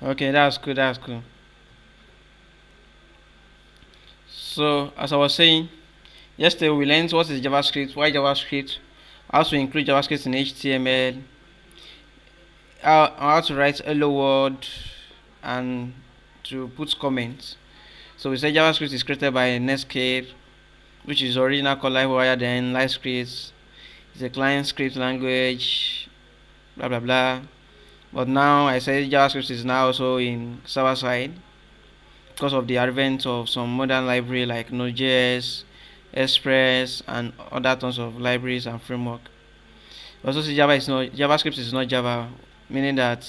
Okay, that's cool. That's cool. So, as I was saying, yesterday we learned what is JavaScript, why JavaScript, how to include JavaScript in HTML, how to write hello world, and to put comments. So we said JavaScript is created by Netscape, which is original called LiveWire, then LiveScript. It's a client script language, blah blah blah. But now I say JavaScript is now also in server side because of the advent of some modern library like Node.js, Express, and other tons of libraries and framework. Also, see JavaScript is not Java, meaning that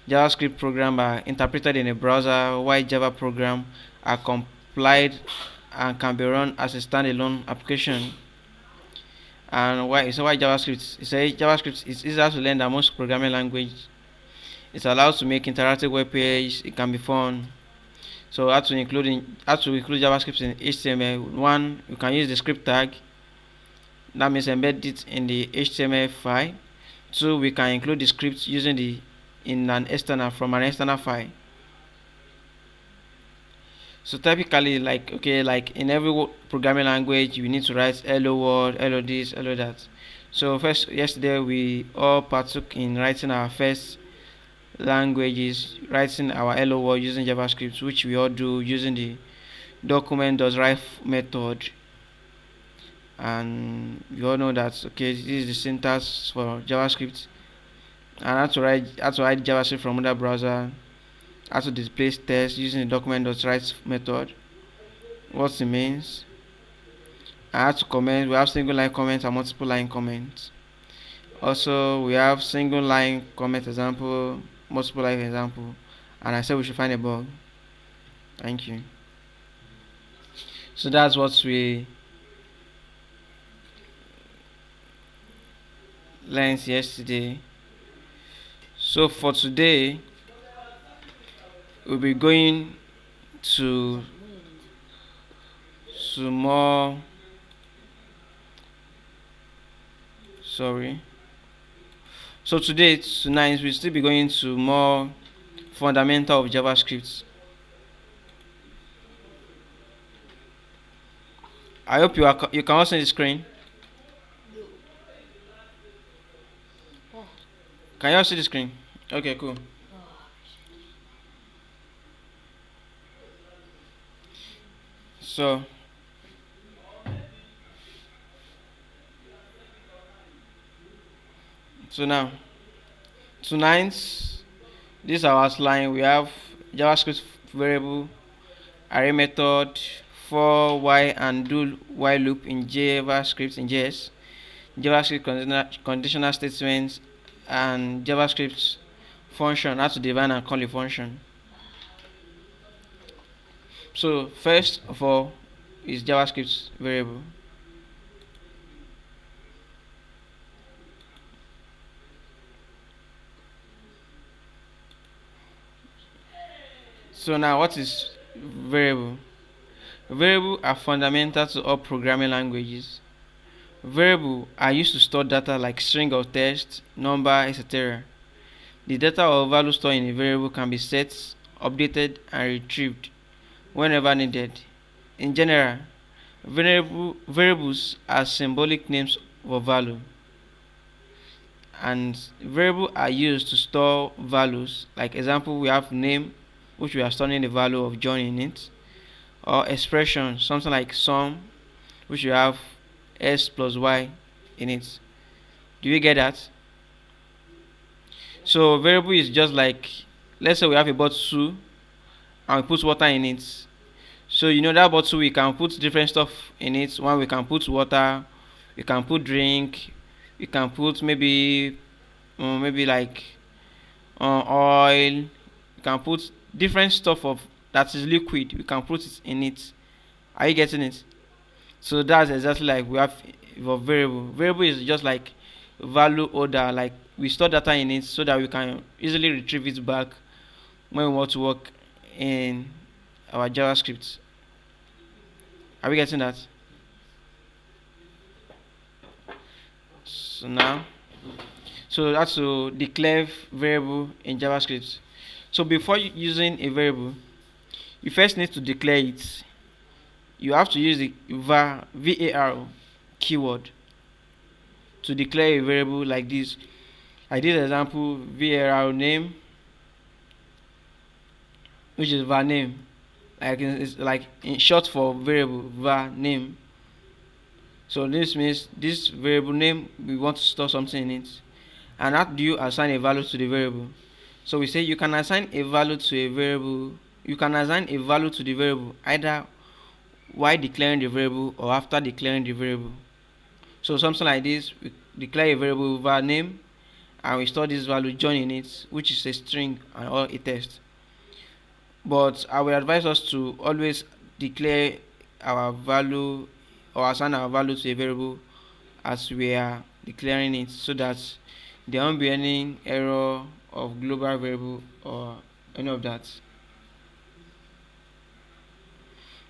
JavaScript program are interpreted in a browser, while Java program are compiled and can be run as a standalone application. And why JavaScript? It's a JavaScript is easier to learn than most programming language. It allows to make interactive web page. It can be fun. So how to include JavaScript in HTML. One, you can use the script tag. That means embed it in the HTML file. Two, we can include the script using the in an external from an external file. So typically, like in every programming language, you need to write hello world, hello this, hello that. So first, yesterday we all partook in writing our first languages, writing our hello world using JavaScript, which we all do using the document.write method. And you all know that okay, this is the syntax for JavaScript, and how to write JavaScript from other browser, how to display text using the document.write method, what it means, and how to comment. We have single line comments and multiple line comments. Also, we have single line comment example, multiple line example, and I said we should find a bug. Thank you. So that's what we learned yesterday. So for today, we'll be going to more sorry. So tonight we'll still be going to more fundamental of JavaScript. I hope you can all see the screen. Can you all see the screen? Okay, cool. So now tonight this is our outline. We have JavaScript variable, array method, for, while, and do while loop in JavaScript in JS, JavaScript conditional statements, and JavaScript function, how to define and call a function. So first of all is JavaScript variable. So now what is variable? Variables are fundamental to all programming languages. Variables are used to store data like string of text, number, etc. The data or value stored in a variable can be set, updated, and retrieved whenever needed. In general, variables are symbolic names for value, and variables are used to store values. Like example, we have name, which we are storing the value of John in it, or expression, something like sum, which you have s plus y in it. Do you get that? So variable is just like, let's say we have a bottle and we put water in it. So you know that bottle we can put different stuff in it. One, we can put water, we can put drink, we can put maybe like oil. We can put different stuff of that is liquid. We can put it in it. Are you getting it? So that's exactly like we have for variable. Variable is just like value order. Like we store data in it so that we can easily retrieve it back when we want to work in our JavaScript. Are we getting that? So now, so that's to declare variable in JavaScript. So before using a variable, you first need to declare it. You have to use the var keyword to declare a variable like this. I did example var name, which is var name, like it's like in short for variable var name. So this means this variable name, we want to store something in it. And how do you assign a value to the variable? So we say you can assign a value to a variable. You can assign a value to the variable either while declaring the variable or after declaring the variable. So something like this, we declare a variable var name and we store this value John in it, which is a string or a text. But I will advise us to always declare our value or assign our value to a variable as we are declaring it, so that there won't be any error of global variable or any of that.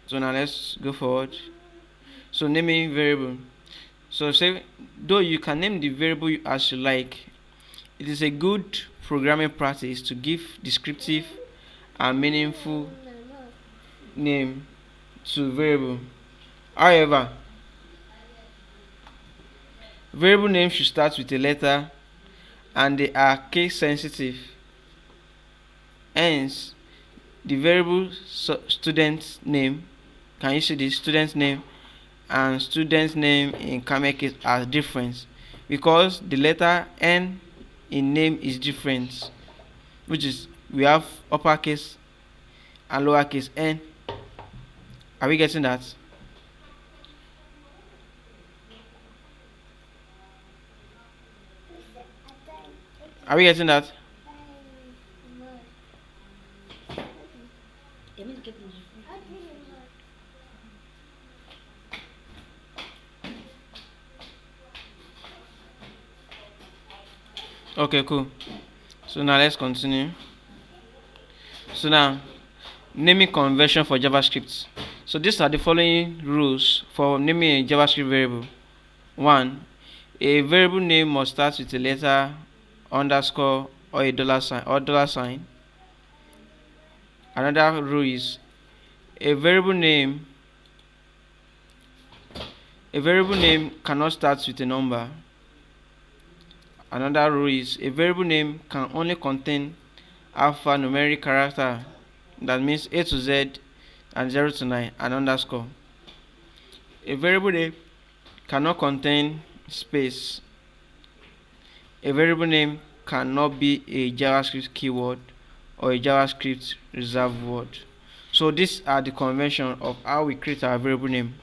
So now let's go forward. So naming variable. So say, though you can name the variable as you like, it is a good programming practice to give descriptive and meaningful name to variable. However, variable name should start with a letter and they are case sensitive. Hence, the variable student name, can you see the student name and student name in camel case are different because the letter N in name is different, which is we have uppercase and lowercase n. Are we getting that? Are we getting that? Okay, cool. So now let's continue. So now, naming convention for JavaScript. So these are the following rules for naming a JavaScript variable. 1. A variable name must start with a letter, underscore, or a $sign. Another rule is a variable name cannot start with a number. Another rule is a variable name can only contain alphanumeric character, that means A to Z and 0 to 9 and underscore. A variable name cannot contain space. A variable name cannot be a JavaScript keyword or a JavaScript reserved word. So these are the convention of how we create our variable name.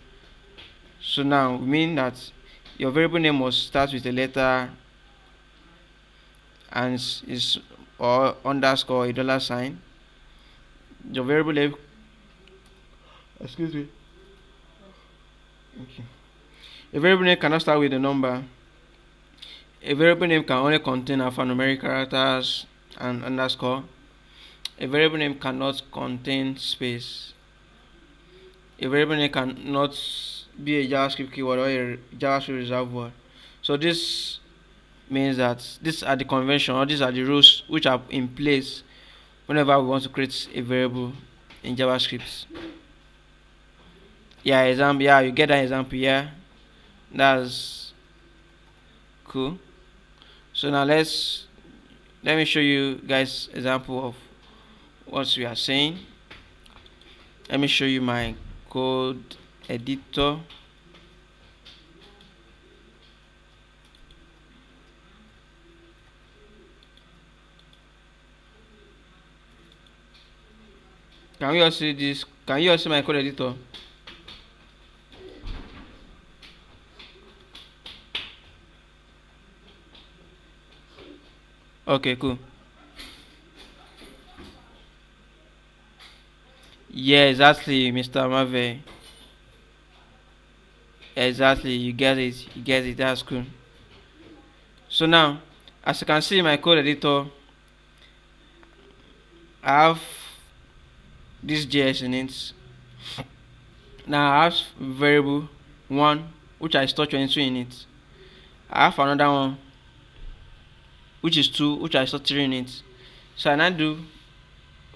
So now we mean that your variable name must start with a letter and is or underscore a $sign. Your variable name, excuse me. Okay. A variable name cannot start with a number. A variable name can only contain alphanumeric characters and underscore. A variable name cannot contain space. A variable name cannot be a JavaScript keyword or a JavaScript reserved word. So this means that these are the convention or these are the rules which are in place whenever we want to create a variable in JavaScript. Yeah, you get that example. Yeah, that's cool. So now let me show you guys example of what we are saying. Let me show you my code editor. Can you all see this? Can you all see my code editor? Okay, cool. Yeah, exactly, Mr. Marvel. Exactly, you get it, that's cool. So now, as you can see in my code editor, I have this JS in it. Now I have variable 1 which I store 22 in it. I have another one which is 2 which I store 3 in it. So I now do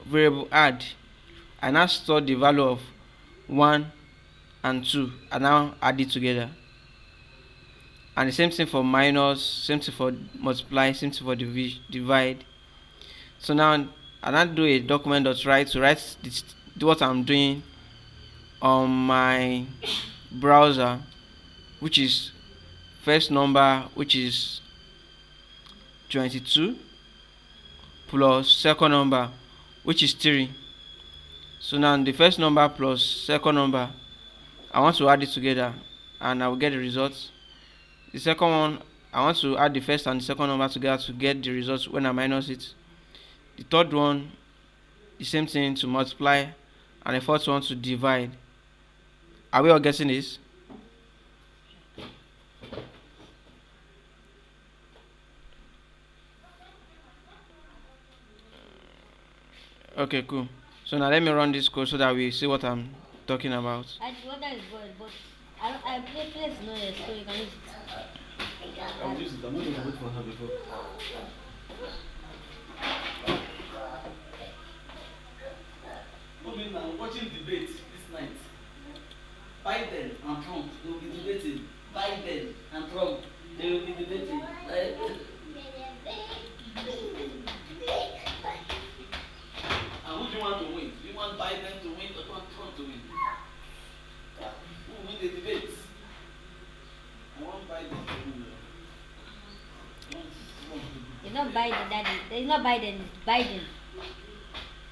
variable add, I now store the value of 1 and 2 and now add it together. And the same thing for minus, same thing for multiply, same thing for divide. So now I now do a document.write to write this, what I'm doing on my browser, which is first number, which is 22, plus second number, which is 3. So now the first number plus second number, I want to add it together and I will get the results. The second one, I want to add the first and the second number together to get the results when I minus it. The third one, the same thing to multiply, and the fourth one to divide. Are we all getting this? Okay, cool. So now let me run this code so that we see what I'm talking about. I what that is good, but I play place no yes, so you can use it. I'll use it. I'm not going to wait for her before. Mommy, I'm watching debate this night. Biden and Trump, they will be debating. Biden and Trump, they will be debating. And who do you want to win? Do you want Biden to win or do you want Trump to win? Who will win the debate? I want Biden to win. It's not Biden, Daddy. It's not Biden. It's Biden.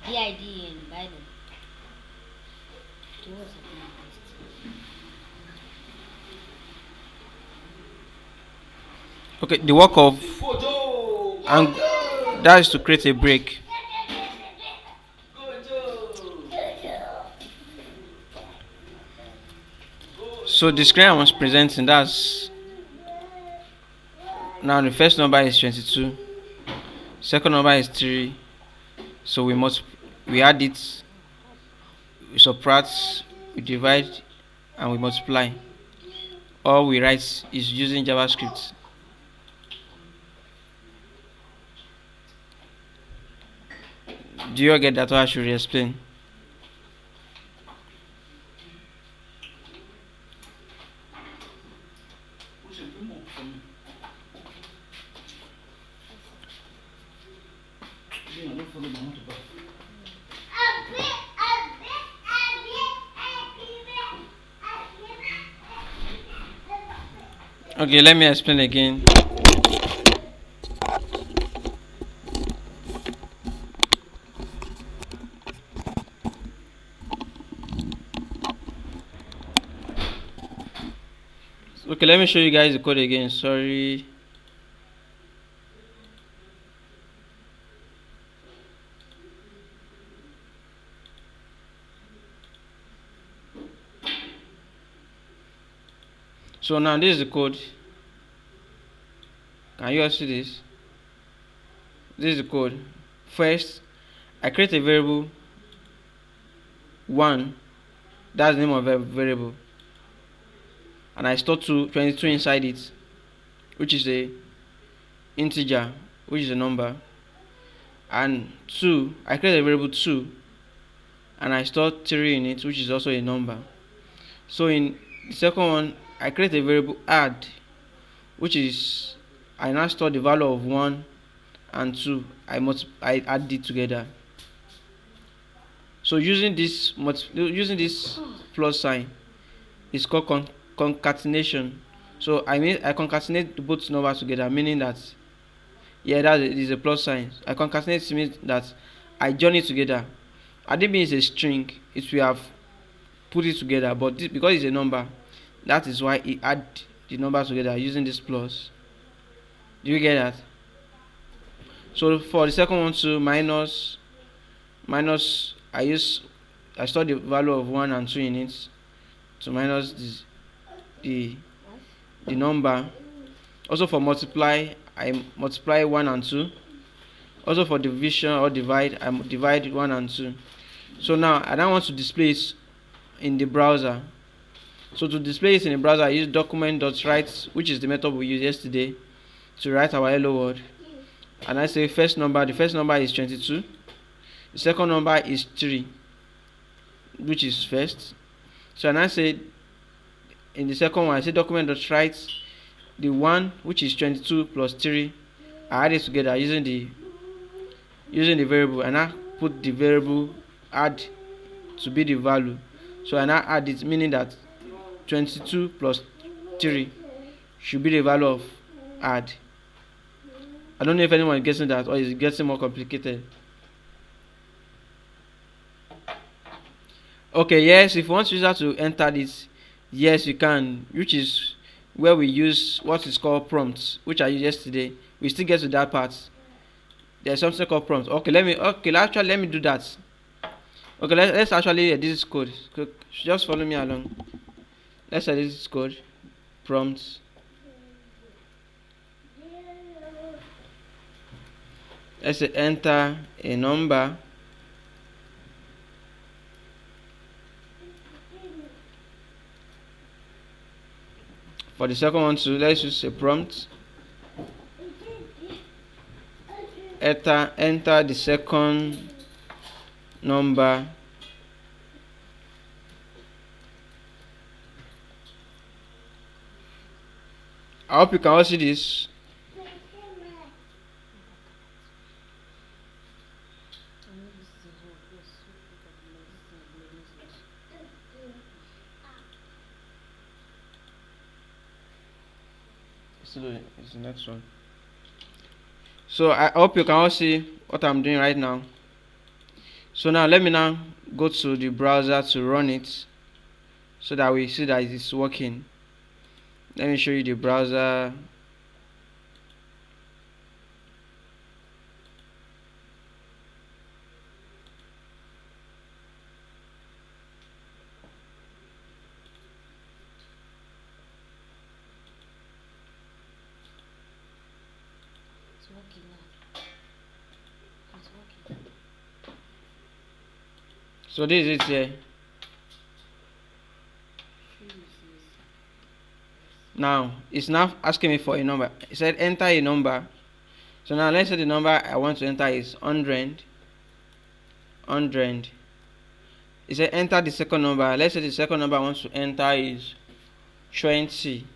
BIDEN Biden. Okay, the work of and that is to create a break. So the screen I was presenting, that's now the first number is 22, second number is 3. So we add it, we subtract, we divide, and we multiply. All we write is using JavaScript. Do you all get that, or I should re-explain? Okay, let me explain again. Okay, let me show you guys the code again. Sorry. So now this is the code. Can you all see this? This is the code. First, I create a variable 1. That's the name of a variable. And I store 22 inside it, which is a integer, which is a number. And 2, I create a variable 2, and I store 3 in it, which is also a number. So in the second one, I create a variable add, which is I now store the value of 1 and 2. I add it together. So using this plus sign is called concatenation. So I concatenate both numbers together, meaning that that is a plus sign. I concatenate means that I join it together. Had it been a string, it will have put it together, but because it's a number, that is why it add the numbers together using this plus. Do you get that? So for the second one, to minus, I store the value of 1 and 2 in it to minus the number. Also for multiply, I multiply 1 and 2. Also for division or divide, I divide 1 and 2. So now I don't want to display it in the browser. So to display it in the browser, I use document.write, which is the method we used yesterday, to write our hello world. And I say first number, the first number is 22. The second number is 3, which is first. So and I say in the second one, I say document.write the one which is 22 plus 3. I add it together using the variable, and I put the variable add to be the value. So I now add it, meaning that 22 plus 3 should be the value of add. I don't know if anyone is guessing that, or is it getting more complicated. Okay, yes, if you want user to enter this, yes you can, which is where we use what is called prompts, which I used yesterday. We still get to that part. There's something called prompts. Let me do that. Okay, let's actually edit this code. Just follow me along. Let's edit this code. Prompts. Let's say enter a number. For the second one too, let's use a prompt. Enter the second number. I hope you can all see this. It's the next one. So I hope you can all see what I'm doing right now. So now let me now go to the browser to run it, so that we see that it is working. Let me show you the browser. It's working now. It's working. So this is it here. Now it's now asking me for a number. It said enter a number. So now let's say the number I want to enter is 100. It said enter the second number. Let's say the second number I want to enter is 20.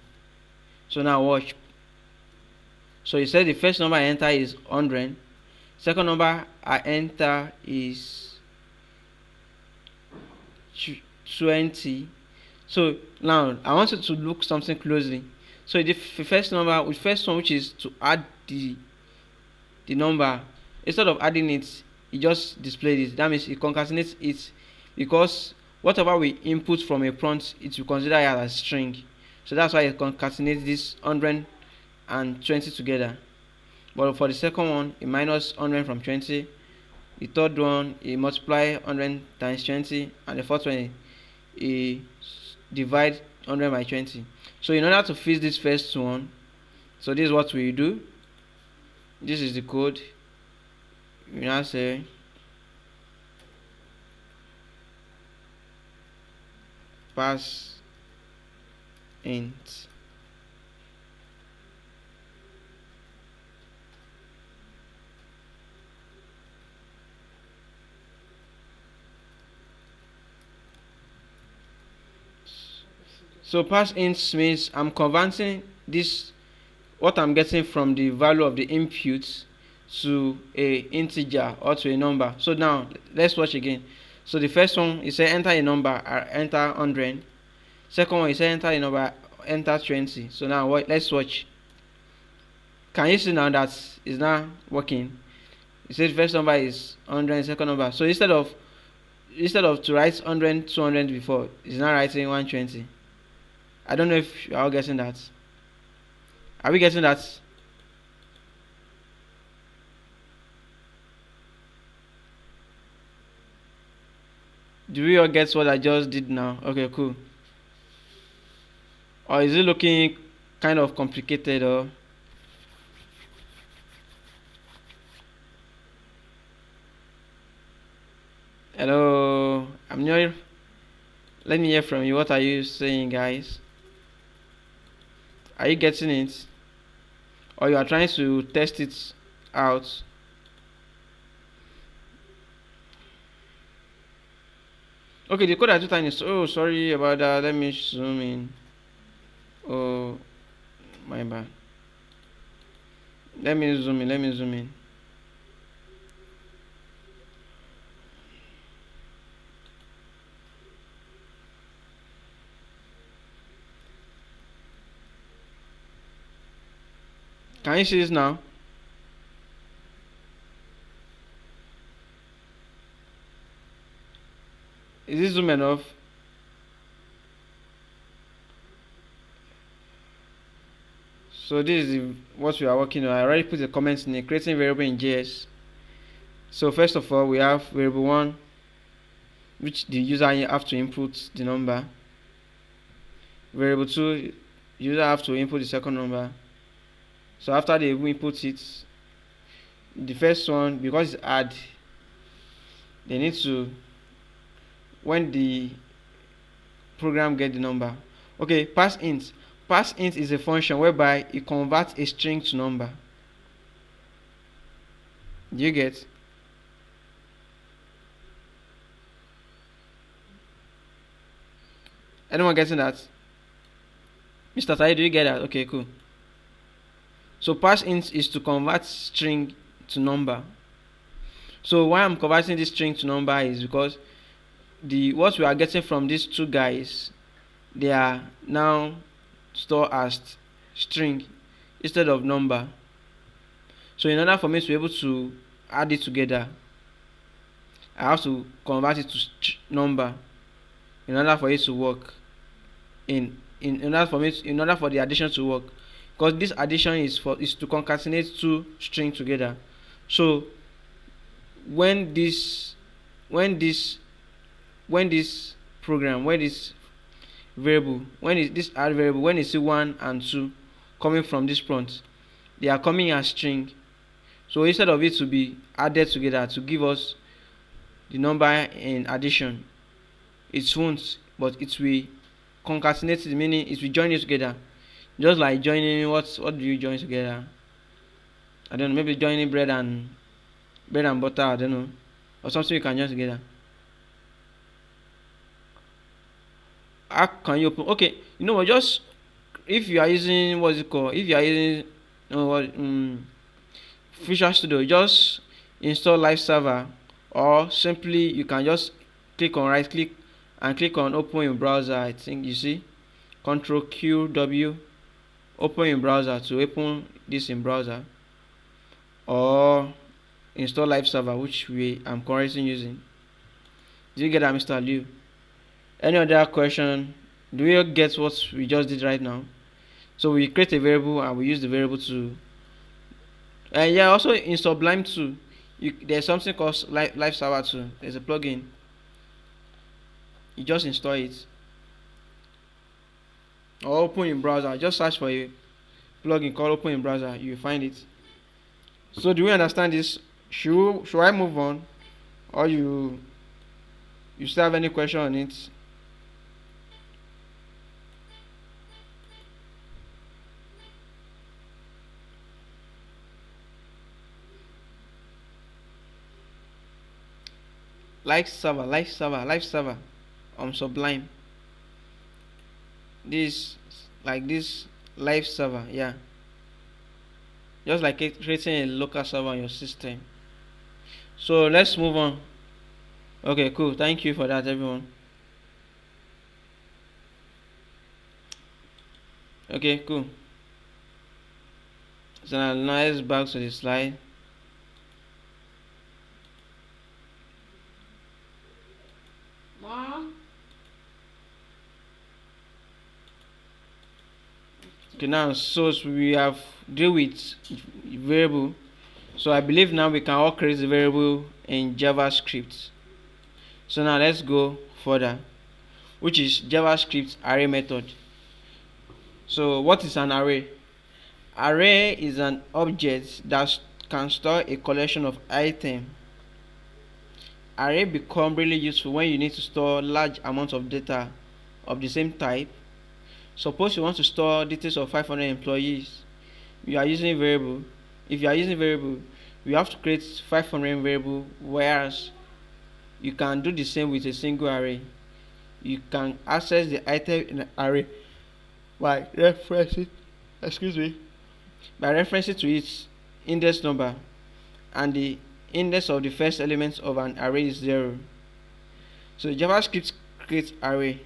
So now watch. So it said the first number I enter is 100. Second number I enter is 20. So now I want you to look something closely. So the first number, with first one, which is to add the number, instead of adding it, it just displays it. That means it concatenates it, because whatever we input from a prompt, it will consider it as a string. So that's why it concatenates this 100 and 20 together. But for the second one, it minus 100 from 20. The third one, it multiply 100 times 20, and the fourth one, it divide 100 by 20. So in order to fix this first one, so this is what we do. This is the code. We now say pass int. So pass int means I'm converting this, what I'm getting from the value of the input, to a integer or to a number. So now let's watch again. So the first one is say enter a number, enter 100. Second one is say enter a number, enter 20. So now let's watch. Can you see now that is now working? It says first number is 100, second number. So instead of to write 100 200 before, it's now writing 120. I don't know if you are all getting that. Are we getting that? Do we all get what I just did now? Okay, cool. Or is it looking kind of complicated, or? Hello, I'm new. Let me hear from you. What are you saying, guys? Are you getting it? Or you are trying to test it out? Okay, the code are too tiny. Oh, sorry about that. Let me zoom in. Oh, my bad. Let me zoom in. Let me zoom in. Can you see this now? Is this zoom enough? So this is what we are working on. I already put the comments in it, creating variable in JS. So first of all, we have variable 1, which the user have to input the number. Variable 2, user have to input the second number. So after they input it, the first one, because it's add, they need to, when the program get the number. Okay, pass int. Pass int is a function whereby it converts a string to number. Do you get? Anyone getting that? Mr. Tai, do you get that? Okay, cool. So pass int is to convert string to number. So why I'm converting this string to number is because what we are getting from these two guys, they are now stored as string instead of number. So in order for me to be able to add it together, I have to convert it to number in order for it to work. In order for the addition to work, because this addition is to concatenate two strings together. So when this program, when this variable, this add variable, when you see 1 and 2 coming from this prompt, they are coming as string. So instead of it to be added together to give us the number in addition, it won't, but it will concatenate it, meaning it will join it together. Just like joining what do you join together? I don't know, maybe joining bread and butter, I don't know, or something you can join together. How can you open? Okay, you know what? Just if you are using what's it called? If you are using Visual Studio, just install Live Server, or simply you can just right click and click on Open in Browser. I think you see, Control Q W, Open in Browser to open this in browser, or install Live Server, which I'm currently using. Do you get that, Mr. Liu? Any other question? Do you get what we just did right now? So we create a variable and we use the variable to yeah, also in Sublime too, there's something called Live Server too. There's a plugin. You just install it or open in browser. Just search for a plugin called Open in Browser. You will find it. So do we understand this? Should I move on, or you still have any question on it? Live server on Sublime. This live server, yeah. Just like creating a local server on your system. So let's move on. Okay, cool. Thank you for that, everyone. Okay, cool. So now let's back to the slide. Okay, now so we have deal with variable. So I believe now we can all create the variable in JavaScript. So now let's go further, which is JavaScript array method. So what is an array? Array is an object that can store a collection of items. Array become really useful when you need to store large amounts of data of the same type. Suppose you want to store details of 500 employees. You are using a variable. If you are using a variable, you have to create 500 variable, whereas you can do the same with a single array. you can access the item in an array by referencing excuse me by referencing to its index number, and the index of the first element of an array is 0. So JavaScript creates array.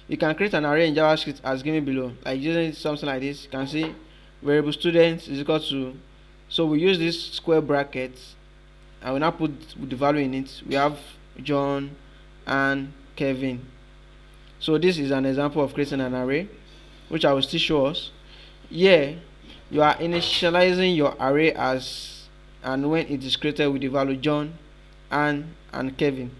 You can create an array in JavaScript as given below, like using something like this. You can see variable student is equal to, so we use this square brackets and we now put the value in it. We have John and Kevin. So this is an example of creating an array, which I will still show us. Here you are initializing your array as and when it is created with the value John, Anne and Kevin.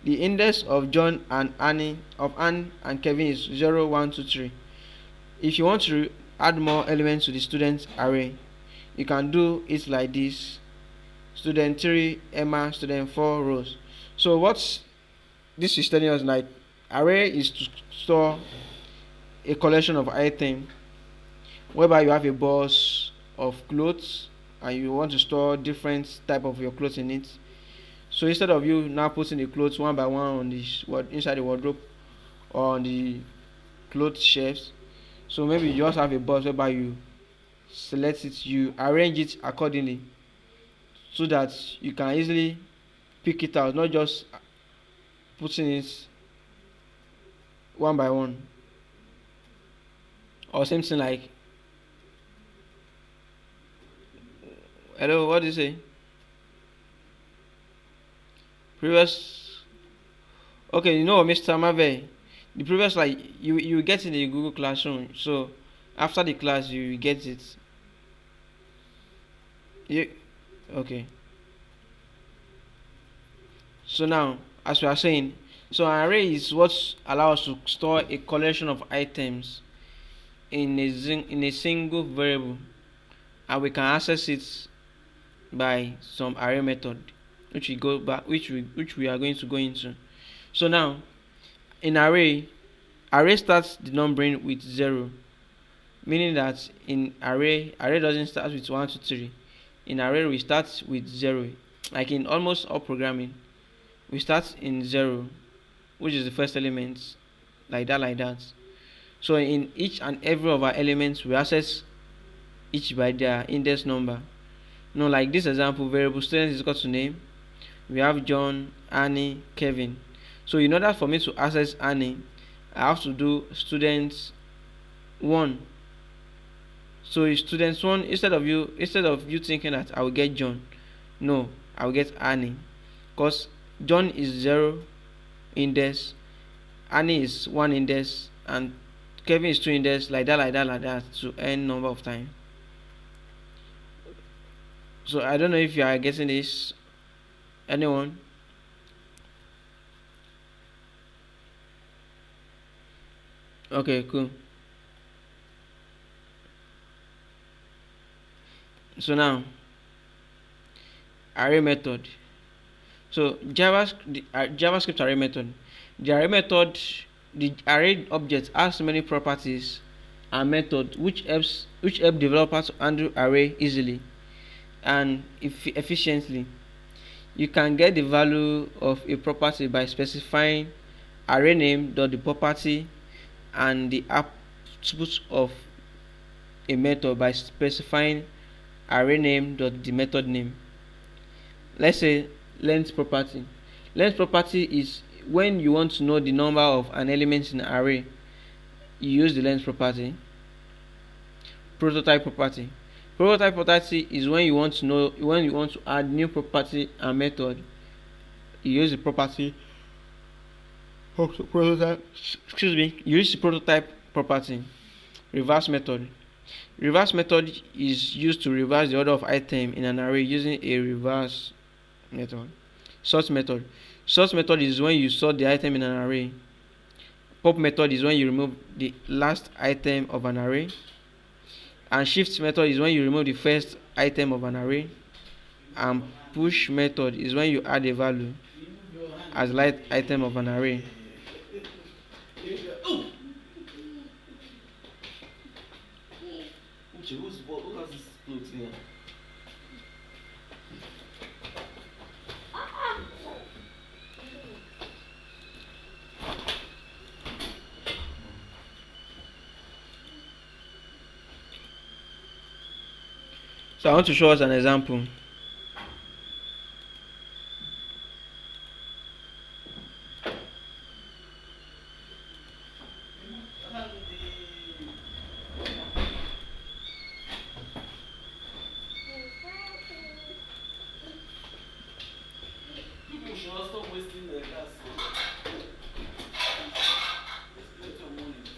The index of John and Anne and Kevin is 0, 1, 2, 3. If you want to add more elements to the student array, you can do it like this: student 3, Emma, student 4, Rose. So what this is telling us, like, array is to store a collection of items, whereby you have a box of clothes and you want to store different type of your clothes in it. So instead of you now putting the clothes one by one on the inside the wardrobe or on the clothes shelves, so maybe you just have a box whereby you select it, you arrange it accordingly, so that you can easily pick it out, not just putting it one by one. Or same thing like, hello, what do you say? Previous, okay, you know what, Mr. Marvel, the previous, like, you get in the Google Classroom, so after the class you get it. Yeah, okay. So now, as we are saying, so an array is what allows us to store a collection of items in a single variable, and we can access it by some array method, which we are going to go into. So now, in array starts the numbering with 0, meaning that in array doesn't start with 1, 2, 3. In array we start with 0, like in almost all programming. We start in 0, which is the first element, like that. So in each and every of our elements, we access each by their index number. Now, like this example, variable student is equal to name. We have John, Annie, Kevin. So in order for me to access Annie, I have to do student 1. So student 1, instead of you thinking that I will get John, no, I will get Annie, because John is 0 index, Annie is 1 index, and Kevin is 2 index, like that to n number of time. So I don't know if you are getting this. Anyone? Okay, cool. So now, array method. So JavaScript array method. The array object has many properties and methods which help developers to handle array easily and efficiently. You can get the value of a property by specifying array name dot the property, and the output of a method by specifying array name dot the method name. Let's say length property. Length property is when you want to know the number of an element in an array, you use the length property. Prototype property. Prototype property is when you want to add new property and method, you use the property prototype. You use the prototype property. Reverse method. Reverse method is used to reverse the order of item in an array using a reverse method. Sort method. Sort method is when you sort the item in an array. Pop method is when you remove the last item of an array. And shift method is when you remove the first item of an array. And push method is when you add a value as light item of an array. Who has this clothes here? So I want to show us an example. People should not stop wasting their gas. Let your money business.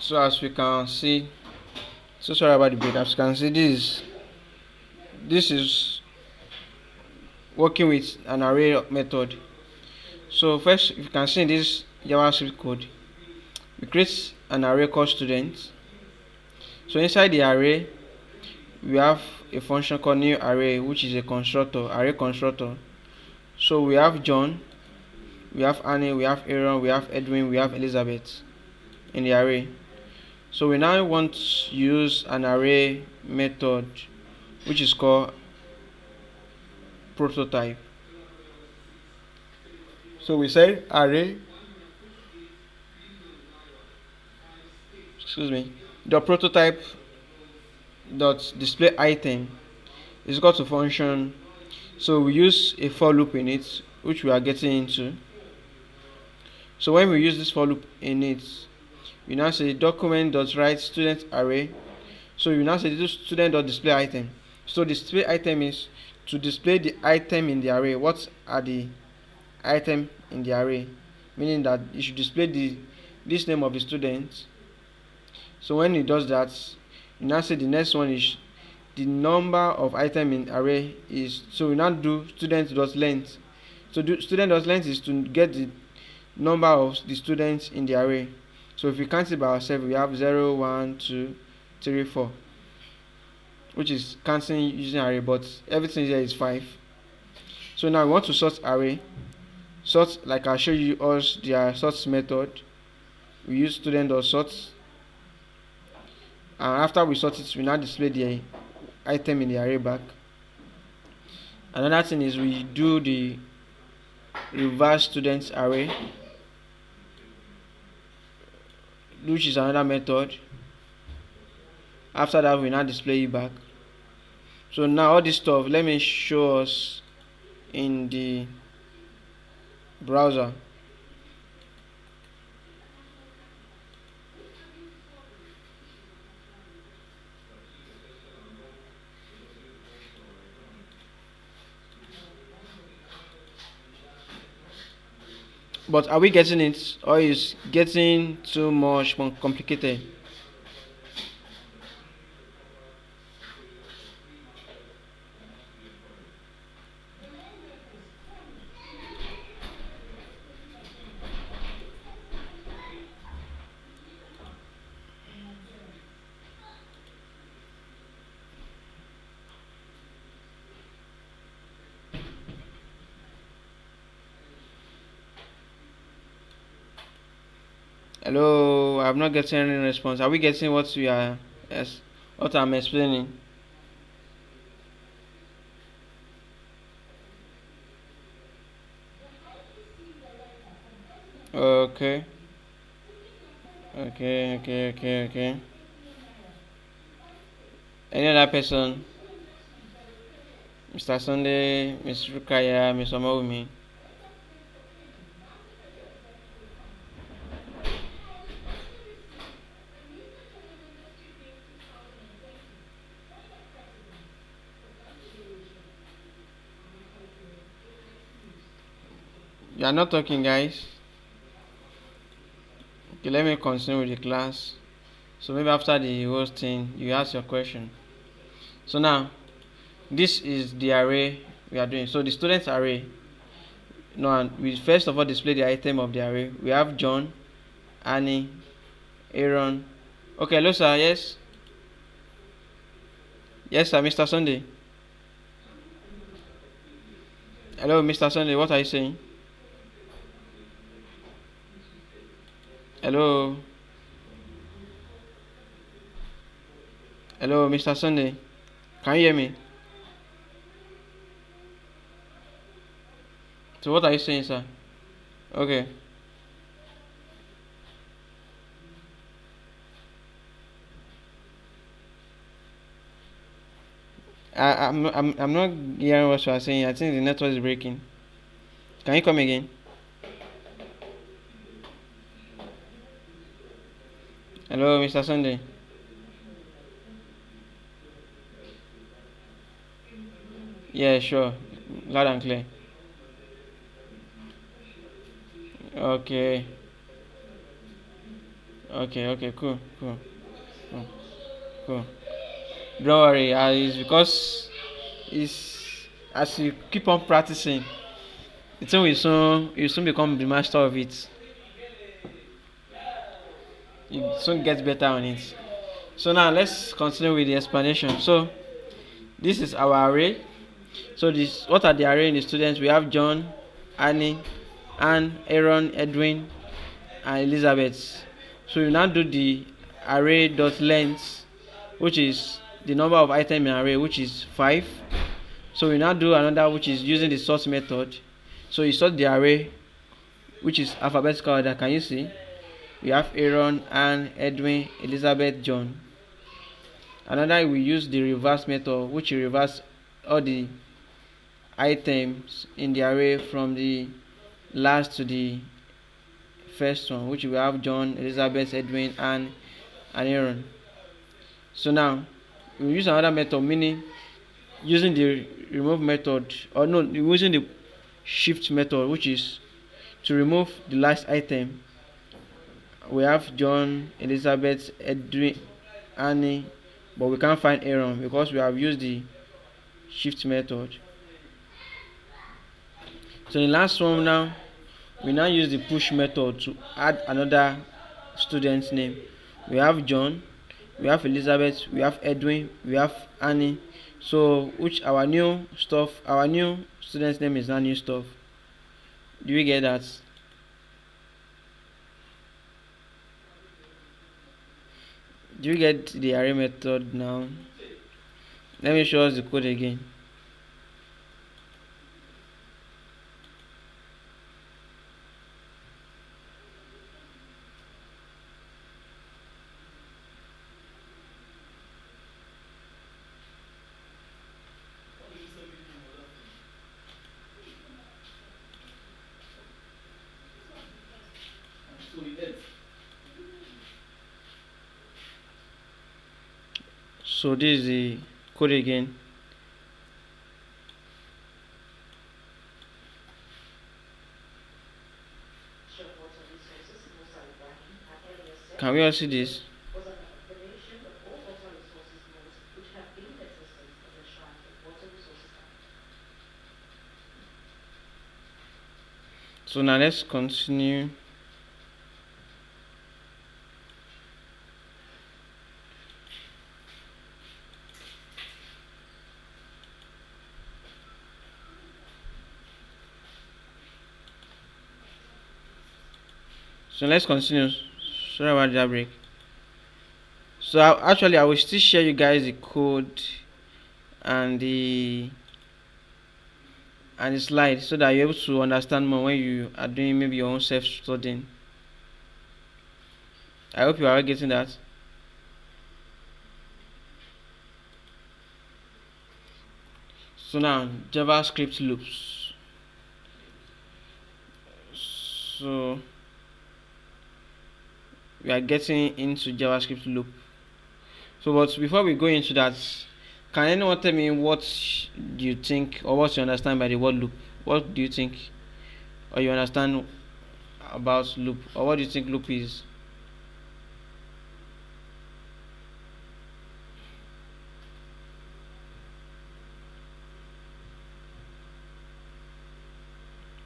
So as we can see, so sorry about the break. As you can see, this is working with an array method. So first, if you can see in this JavaScript code, we create an array called students. So inside the array, we have a function called new array, which is a constructor, array constructor. So we have John, we have Annie, we have Aaron, we have Edwin, we have Elizabeth in the array. So we now want to use an array method which is called prototype. So we say array, the prototype dot display item is equal to function. So we use a for loop in it, which we are getting into. So when we use this for loop in it, we now say document dot write student array. So you now say this student dot display item. So display item is to display the item in the array. What are the item in the array? Meaning that it should display this name of the student. So when it does that, you now say the next one is the number of item in array is. So we now do student dot length. So student dot length is to get the number of the students in the array. So if we count it by ourselves, we have 0, 1, 2, 3, 4, which is counting using array, but everything here is 5. So now we want to sort array. Sort, like I'll show you us the sort method. We use student dot sort, and after we sort it, we now display the item in the array back. Another thing is we do the reverse students array, which is another method. After that, we now display it back. So now all this stuff, let me show us in the browser. But are we getting it, or is getting too much more complicated? Hello, I'm not getting any response. Are we getting what we are? Yes, what I'm explaining? Okay. Okay. Any other person? Mr. Sunday, Miss Rukaya, Miss Omawumi. You are not talking, guys. Okay, let me continue with the class. So maybe after the whole thing, you ask your question. So now, this is the array we are doing. So the students array. Now we first of all display the item of the array. We have John, Annie, Aaron. Okay, hello sir. Yes. Yes, sir, Mr. Sunday. Hello, Mr. Sunday. What are you saying? Hello. Hello, Mr. Sunday. Can you hear me? So what are you saying, sir? Okay. I'm not hearing what you are saying. I think the network is breaking. Can you come again? Hello, Mr. Sunday. Yeah, sure. Loud and clear. Okay. Okay, cool, cool. Don't worry, it's because it's as you keep on practicing, the thing will soon you soon become the master of it. You soon get better on it. So now let's continue with the explanation. So this is our array. So this what are the array in the students? We have John, Annie, Anne, Aaron, Edwin, and Elizabeth. So you now do the array dot length, which is the number of items in array, which is 5. So we now do another, which is using the sort method. So you sort the array, which is alphabetical order. Can you see? We have Aaron, Anne, Edwin, Elizabeth, John. Another, we use the reverse method, which will reverse all the items in the array from the last to the first one, which we have John, Elizabeth, Edwin, Anne, and Aaron. So now we use another method, meaning using the remove method, or no, using the shift method, which is to remove the last item. We have John, Elizabeth, Edwin, Annie, but we can't find Aaron because we have used the shift method. So in the last one now, we now use the push method to add another student's name. We have John, we have Elizabeth, we have Edwin, we have Annie. So which our new student's name is now new stuff. Do you get that? Do you get the array method now? Let me show us the code again. So this is the code again. Can we all see this? So now let's continue. So let's continue. Sorry about that break. So actually I will still share you guys the code and the slide so that you're able to understand more when you are doing maybe your own self-studying. I hope you are getting that. So now JavaScript loops. So we are getting into JavaScript loop. So but before we go into that, can anyone tell me what do you think or what you understand by the word loop? What do you think or you understand about loop, or what do you think loop is?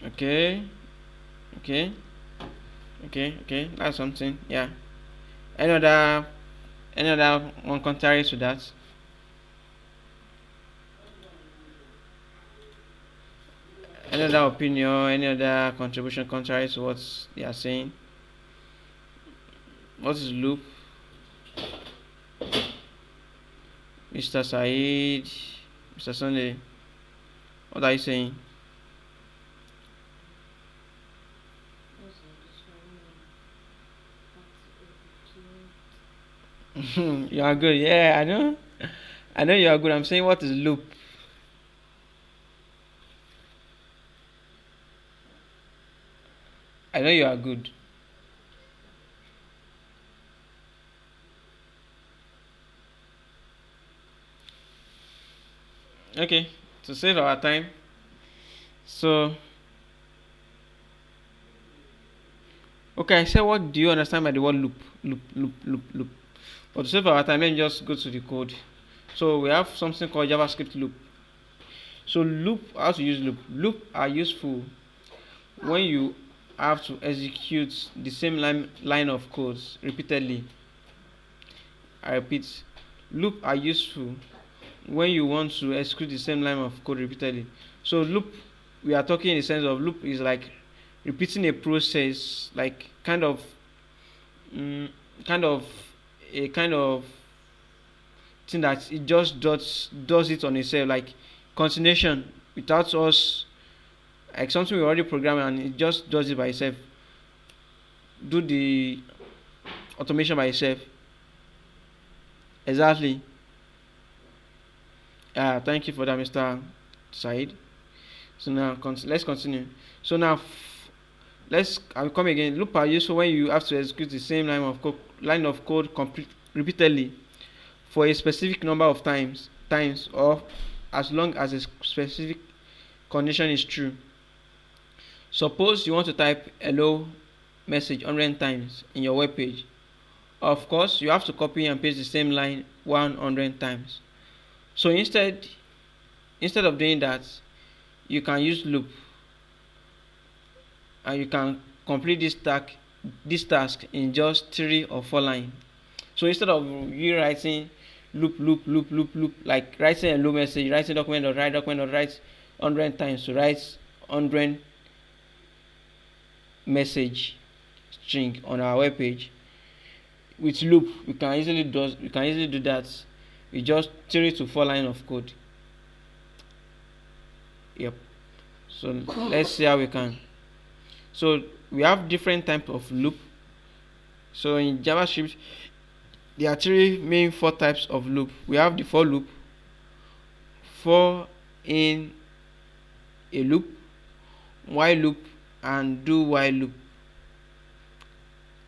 Okay, okay, okay, that's something. Yeah. Any other one contrary to that? Any other opinion, any other contribution contrary to what they are saying? What is loop? Mr. Said, Mr. Sunday, what are you saying? You are good. Yeah, I know. I know you are good. I'm saying what is loop? I know you are good. Okay, to save our time. So, okay, I said, what do you understand by the word loop? Loop, loop, loop, loop. But to save our time, let me just go to the code. So we have something called JavaScript loop. So loop, how to use loop? Loop are useful when you have to execute the same line of codes repeatedly. I repeat, loop are useful when you want to execute the same line of code repeatedly. So loop, we are talking in the sense of loop is like repeating a process, like kind of kind of a kind of thing that it just does it on itself, like continuation without us, like something we already programmed and it just does it by itself, do the automation by itself. Exactly. Thank you for that, Mr. Said. So now let's continue. So now I'll come again. Loop are useful when you have to execute the same line of code repeatedly for a specific number of times or as long as a specific condition is true. Suppose you want to type hello message 100 times in your web page. Of course, you have to copy and paste the same line 100 times. So instead of doing that, you can use loop and you can complete this task in just 3 or 4 lines. So instead of you writing loop, like writing a hello message, writing document write 100 times to write 100 message string on our web page, with loop we can easily do that with just 3 to 4 lines of code. Yep. So let's see how we can. So we have different types of loop. So in JavaScript there are 3 main 4 types of loop. We have the for loop, for in a loop, while loop, and do while loop.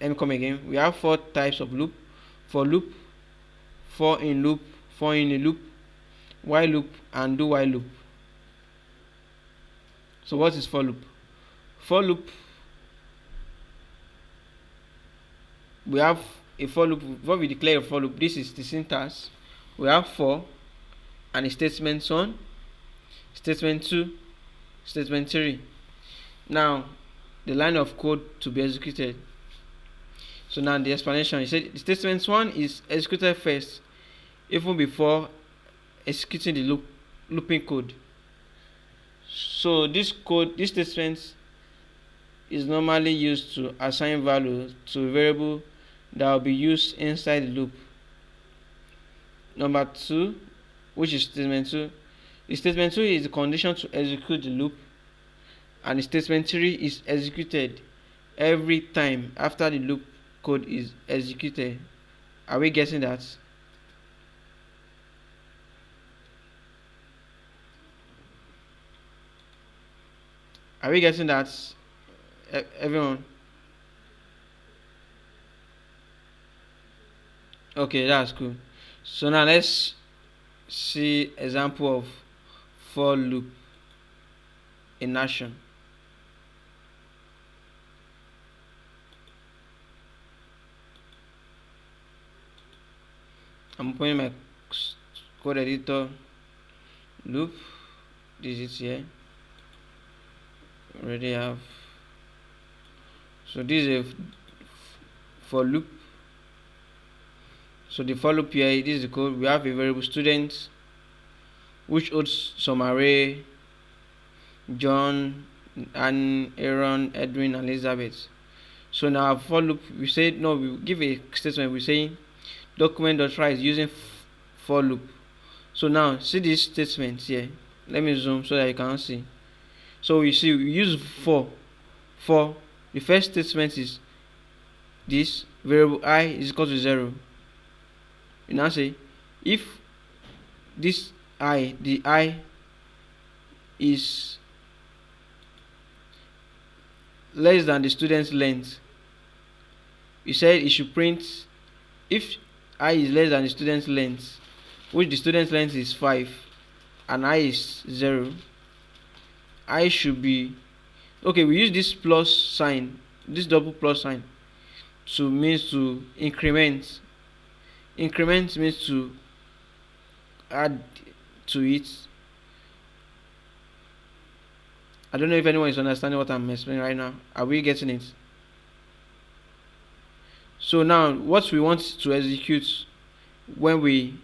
Let me come again. We have 4 types of loop: for loop, for in a loop, while loop, and do while loop. So what is for loop? For loop, we have a for loop. What we declare a for loop, this is the syntax. We have for and a statement 1, statement 2, statement 3. Now the line of code to be executed. So now the explanation, he said the statement 1 is executed first, even before executing the looping code. So this statement is normally used to assign value to a variable that will be used inside the loop. Number 2, which is statement 2. The statement 2 is the condition to execute the loop, and the statement 3 is executed every time after the loop code is executed. Are we getting that? Are we getting that, everyone? Okay, that's cool. So now let's see example of for loop in action. I'm opening my code editor. Loop, this is here. Already have. So this is a for loop. So the for loop here, this is the code. We have a variable student which holds some array John, and Aaron, Edwin, and Elizabeth. So now for loop, we say no. We give a statement. We say document.try is using for loop. So now see this statement here. Let me zoom so that you can see. So you see we use for the first statement is this variable I is equal to 0. You now say if this the I is less than the student's length, you said it should print if I is less than the student's length, which the student's length is 5 and I is 0, I should be okay. We use this plus sign, this double plus sign, to means to increment. Increment means to add to it. I don't know if anyone is understanding what I'm explaining right now. Are we getting it? So now what we want to execute when we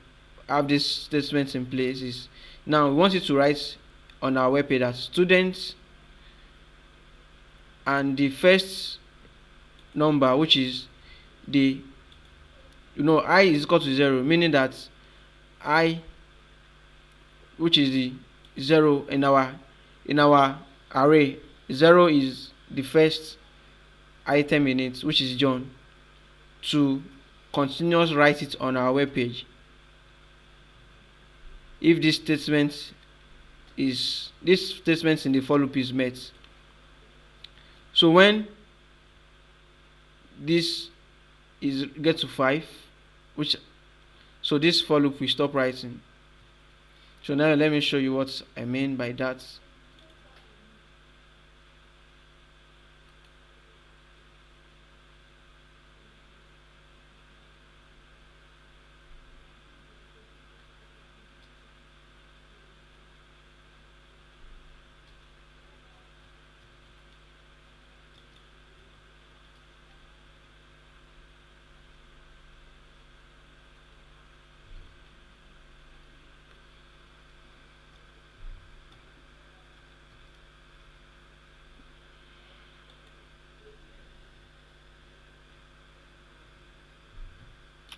have this statement in place is, now we want it to write on our web page that students and the first number, which is the I is equal to 0, meaning that I, which is the 0 in our array, 0 is the first item in it, which is John, to continuously write it on our web page. If this statement in the for loop is met. So when this is get to 5, so this for loop will stop writing. So now let me show you what I mean by that.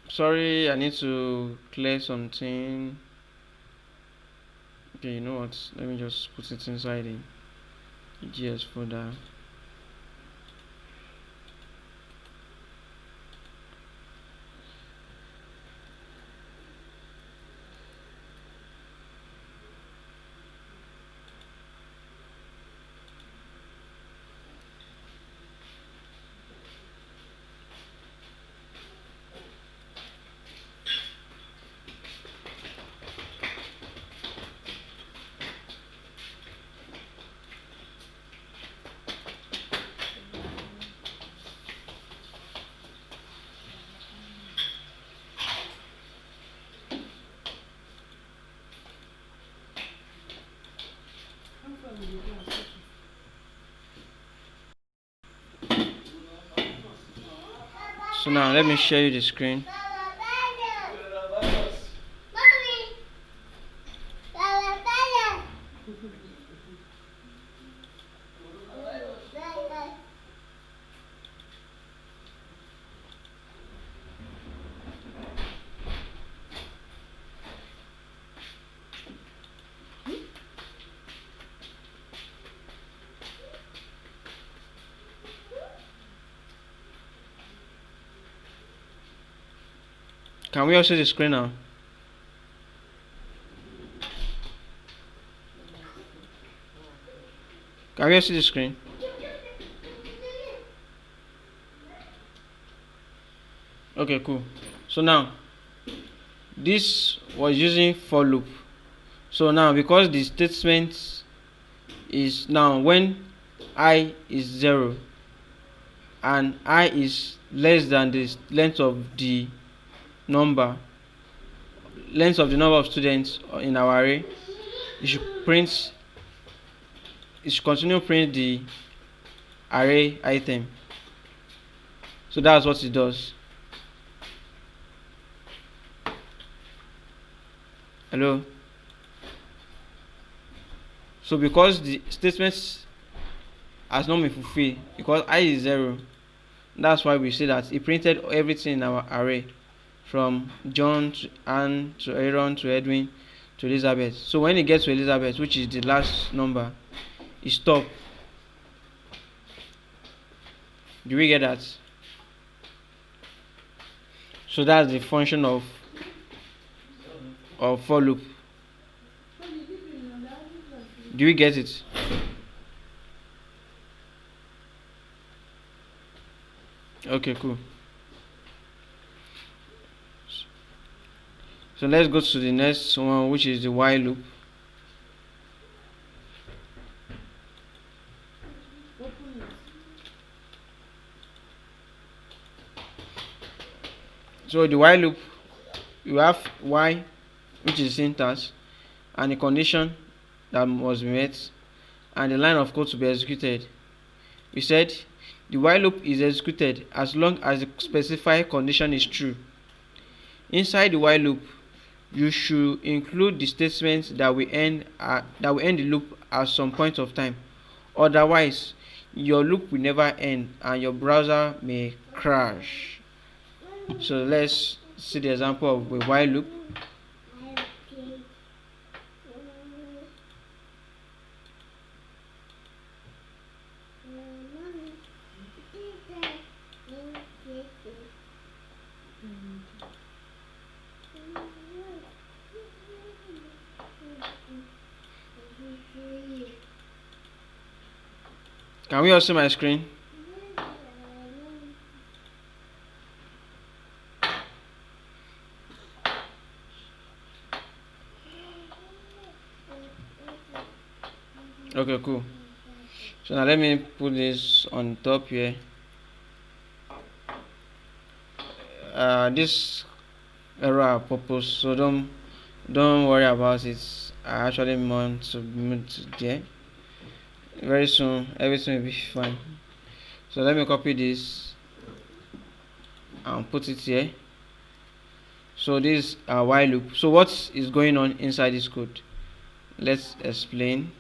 Sorry, I need to clear something. Okay, you know what? Let me just put it inside the GS folder. So now let me share you the screen. Can we all see the screen now? Can we all see the screen? Okay, cool. So now this was using for loop. So now because the statement is now when I is 0 and I is less than the length of the number of students in our array, it should continue print the array item. So that's what it does. Hello. So because the statement has not been fulfilled, because I is 0, that's why we say that he printed everything in our array, from John to Anne to Aaron to Edwin to Elizabeth. So when it gets to Elizabeth, which is the last number, it stop. Do we get that? So that's the function of for loop. Do we get it? Okay, cool. So let's go to the next one, which is the while loop. So the while loop, you have while, which is syntax, and the condition that must be met, and the line of code to be executed. We said the while loop is executed as long as the specified condition is true. Inside the while loop, you should include the statements that will end the loop at some point of time. Otherwise, your loop will never end and your browser may crash. So let's see the example of a while loop. Can we all see my screen? Okay, cool. So now let me put this on top here. This error purpose, so don't worry about it. I actually want to move to there. Very soon everything will be fine. So let me copy this and put it here. So this is a while loop. So what is going on inside this code? Let's explain.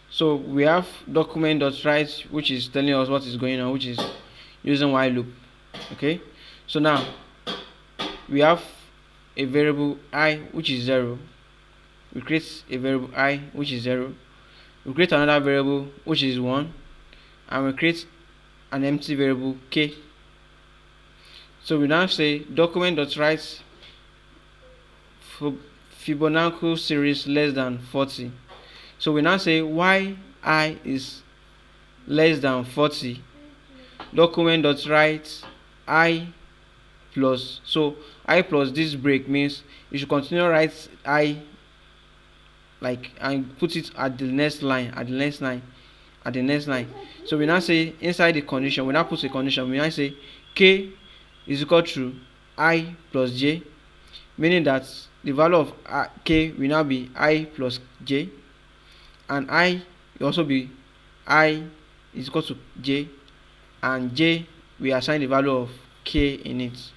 So we have document.write, which is telling us what is going on, which is using while loop. Okay, so now we have a variable I, which is 0. We create a variable I, which is 0. We create another variable, which is 1, and we create an empty variable k. So we now say document.write Fibonacci series less than 40. So we now say why I is less than 40. Document.write I plus, so I plus this break means you should continue write I like and put it at the next line, So we now say inside the condition, we now put a condition, we now say k is equal to I plus j, meaning that the value of k will now be I plus j, and I will also be I is equal to j, and j we assign the value of k in it.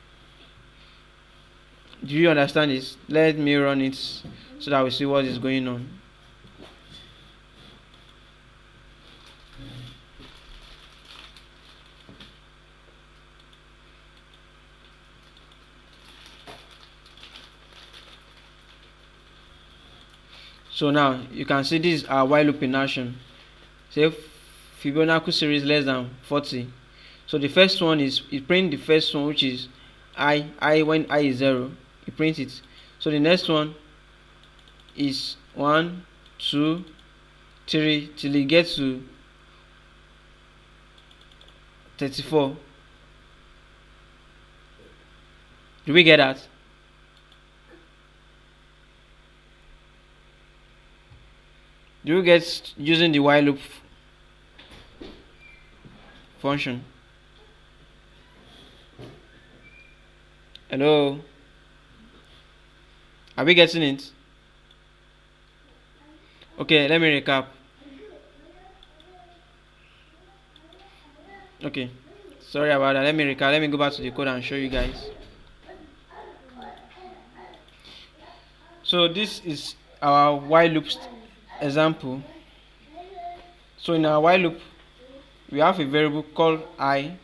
Do you understand this? Let me run it so that we see what is going on. So now you can see this is our while loop in action. Say Fibonacci series less than 40. So the first one is it print the first one, which is I when I is 0, it print it. So the next one is 1, 2, 3 till it gets to 34. Do we get that? Do you get using the while loop function? Hello? Are we getting it? Okay, let me recap. Okay, sorry about that. Let me recap. Let me go back to the code and show you guys. So this is our while loop example. So in our while loop, we have a variable called I.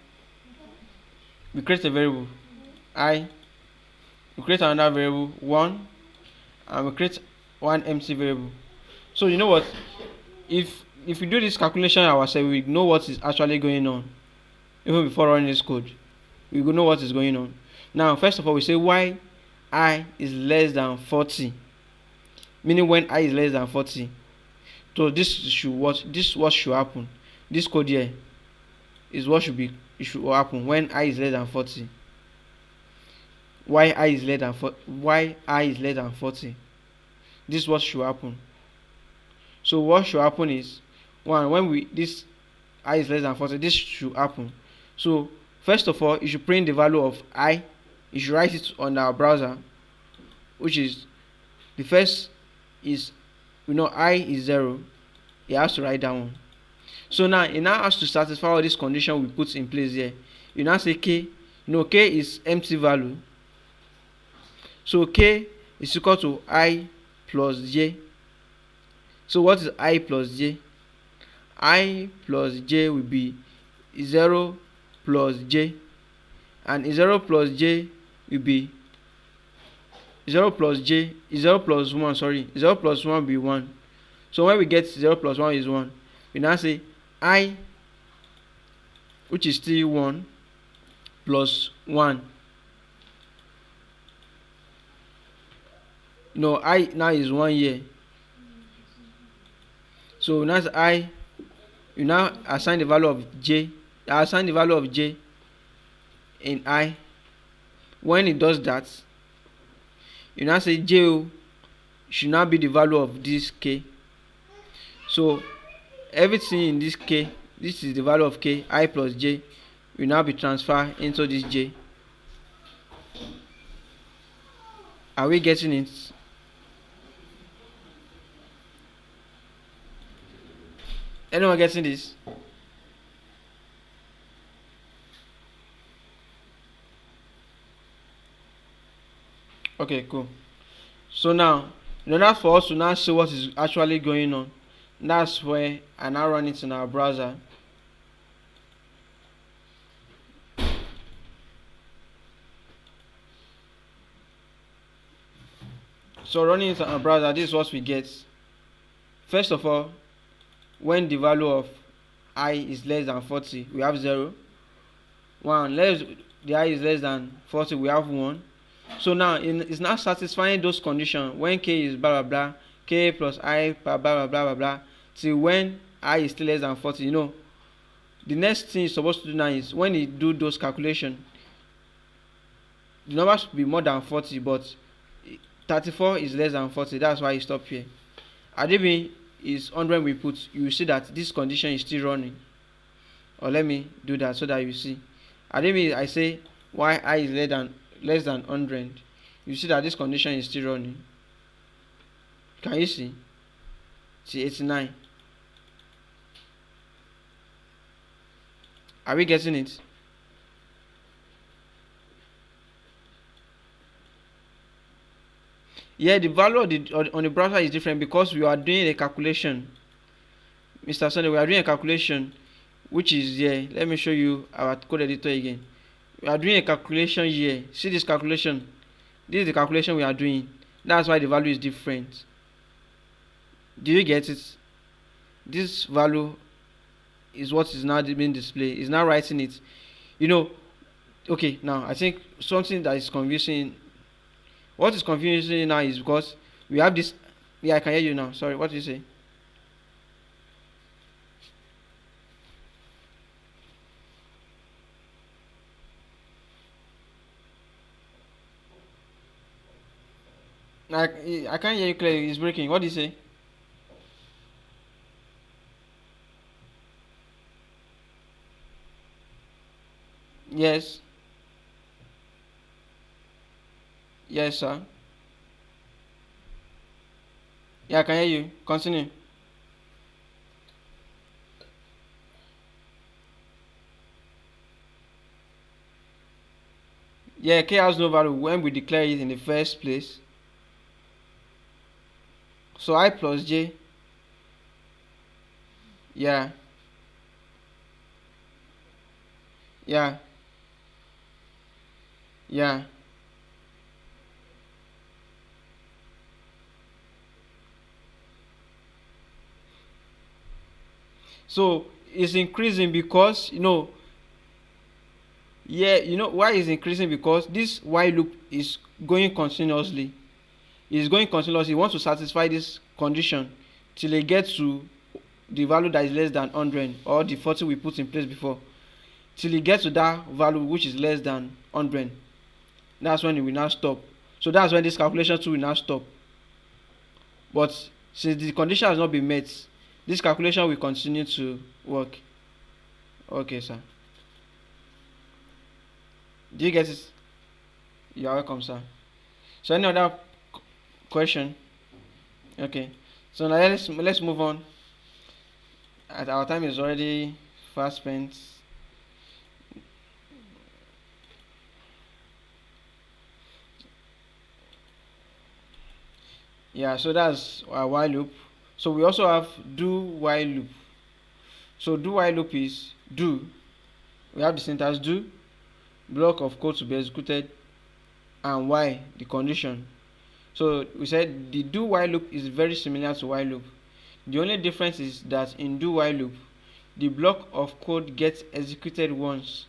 We create a variable I. We create another variable 1, and we create one empty variable. So you know what? If we do this calculation ourselves, we know what is actually going on. Even before running this code, we will know what is going on. Now, first of all, we say why I is less than 40, meaning when I is less than 40. So this what should happen. This code here is what it should happen when I is less than 40. Why I is less than 40? Why I is less than 40? This is what should happen. So what should happen is, one, when we this I is less than 40, this should happen. So first of all, you should print the value of I. You should write it on our browser, which is the first is, I is 0. It has to write that one. So now it now has to satisfy all this condition we put in place here. You now say k. K is empty value. So k is equal to I plus j. So what is I plus j? I plus j will be 0 plus j, and 0 plus j will be 0 plus 1, 0 plus 1 will be 1. So when we get 0 plus 1 is 1, we now say I, which is still 1, plus 1. I now is 1 here. So now I, you now assign the value of j. Assign the value of j in I. When it does that, you now say j should now be the value of this k. So everything in this k, this is the value of k, I plus j, will now be transferred into this j. Are we getting it? Anyone getting this? Okay, cool. So now, in order for us to now see what is actually going on, that's where I now run it in our browser. So running it in our browser, this is what we get. First of all, when the value of I is less than 40, we have 0. 1, the I is less than 40, we have 1. So now it's not satisfying those conditions when k is blah blah blah, k plus I blah blah blah blah blah, till when I is still less than 40. The next thing you're supposed to do now is, when you do those calculations, the number should be more than 40, but 34 is less than 40. That's why you stop here. Adibi is 100 we put. You will see that this condition is still running. Or let me do that so that you see. Adibi, I say why I is less than 100. You see that this condition is still running. Can you see? See 89. Are we getting it? Yeah, the value on the browser is different because we are doing a calculation. Mr. Sunday, we are doing a calculation, which is here. Let me show you our code editor again. We are doing a calculation here. See this calculation? This is the calculation we are doing. That's why the value is different. Do you get it? This value is what is now being displayed. It's now writing it. Okay, now I think something that is confusing. What is confusing now is because we have this. Yeah, I can hear you now. Sorry, what did you say? I can't hear you clearly. It's breaking. What did you say? Yes. Yes, sir. Yeah, I can hear you. Continue. Yeah, k has no value when we declare it in the first place. So I plus j. Yeah. Yeah. Yeah. So it's increasing because yeah, why it's increasing, because this while loop is going continuously. It's going continuously. It wants to satisfy this condition till it gets to the value that is less than 100, or the 40 we put in place before, till it gets to that value which is less than 100. That's when it will now stop. So that's when this calculation too will now stop. But since the condition has not been met, this calculation will continue to work. Okay, sir. Do you get it? You are welcome, sir. So any other question? Okay. So now let's move on. Our time is already fast spent. Yeah, so that's our while loop. So we also have do while loop. So do while loop is do. We have the syntax do, block of code to be executed, and while the condition. So we said the do while loop is very similar to while loop. The only difference is that in do while loop, the block of code gets executed once,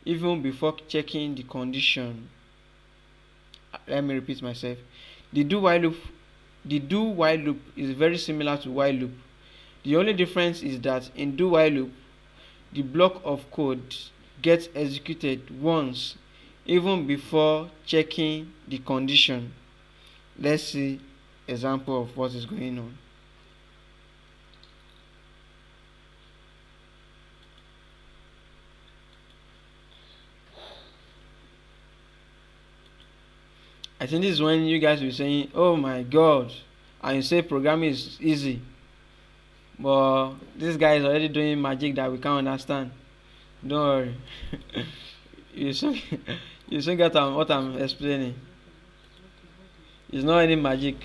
even before checking the condition. Let me repeat myself. The do while loop is very similar to while loop. The only difference is that in do while loop, the block of code gets executed once, even before checking the condition. Let's see example of what is going on. I think this is when you guys will be saying, oh my god, and you say programming is easy, but this guy is already doing magic that we can't understand. Don't worry. you soon you soon get what I'm explaining. It's not any magic,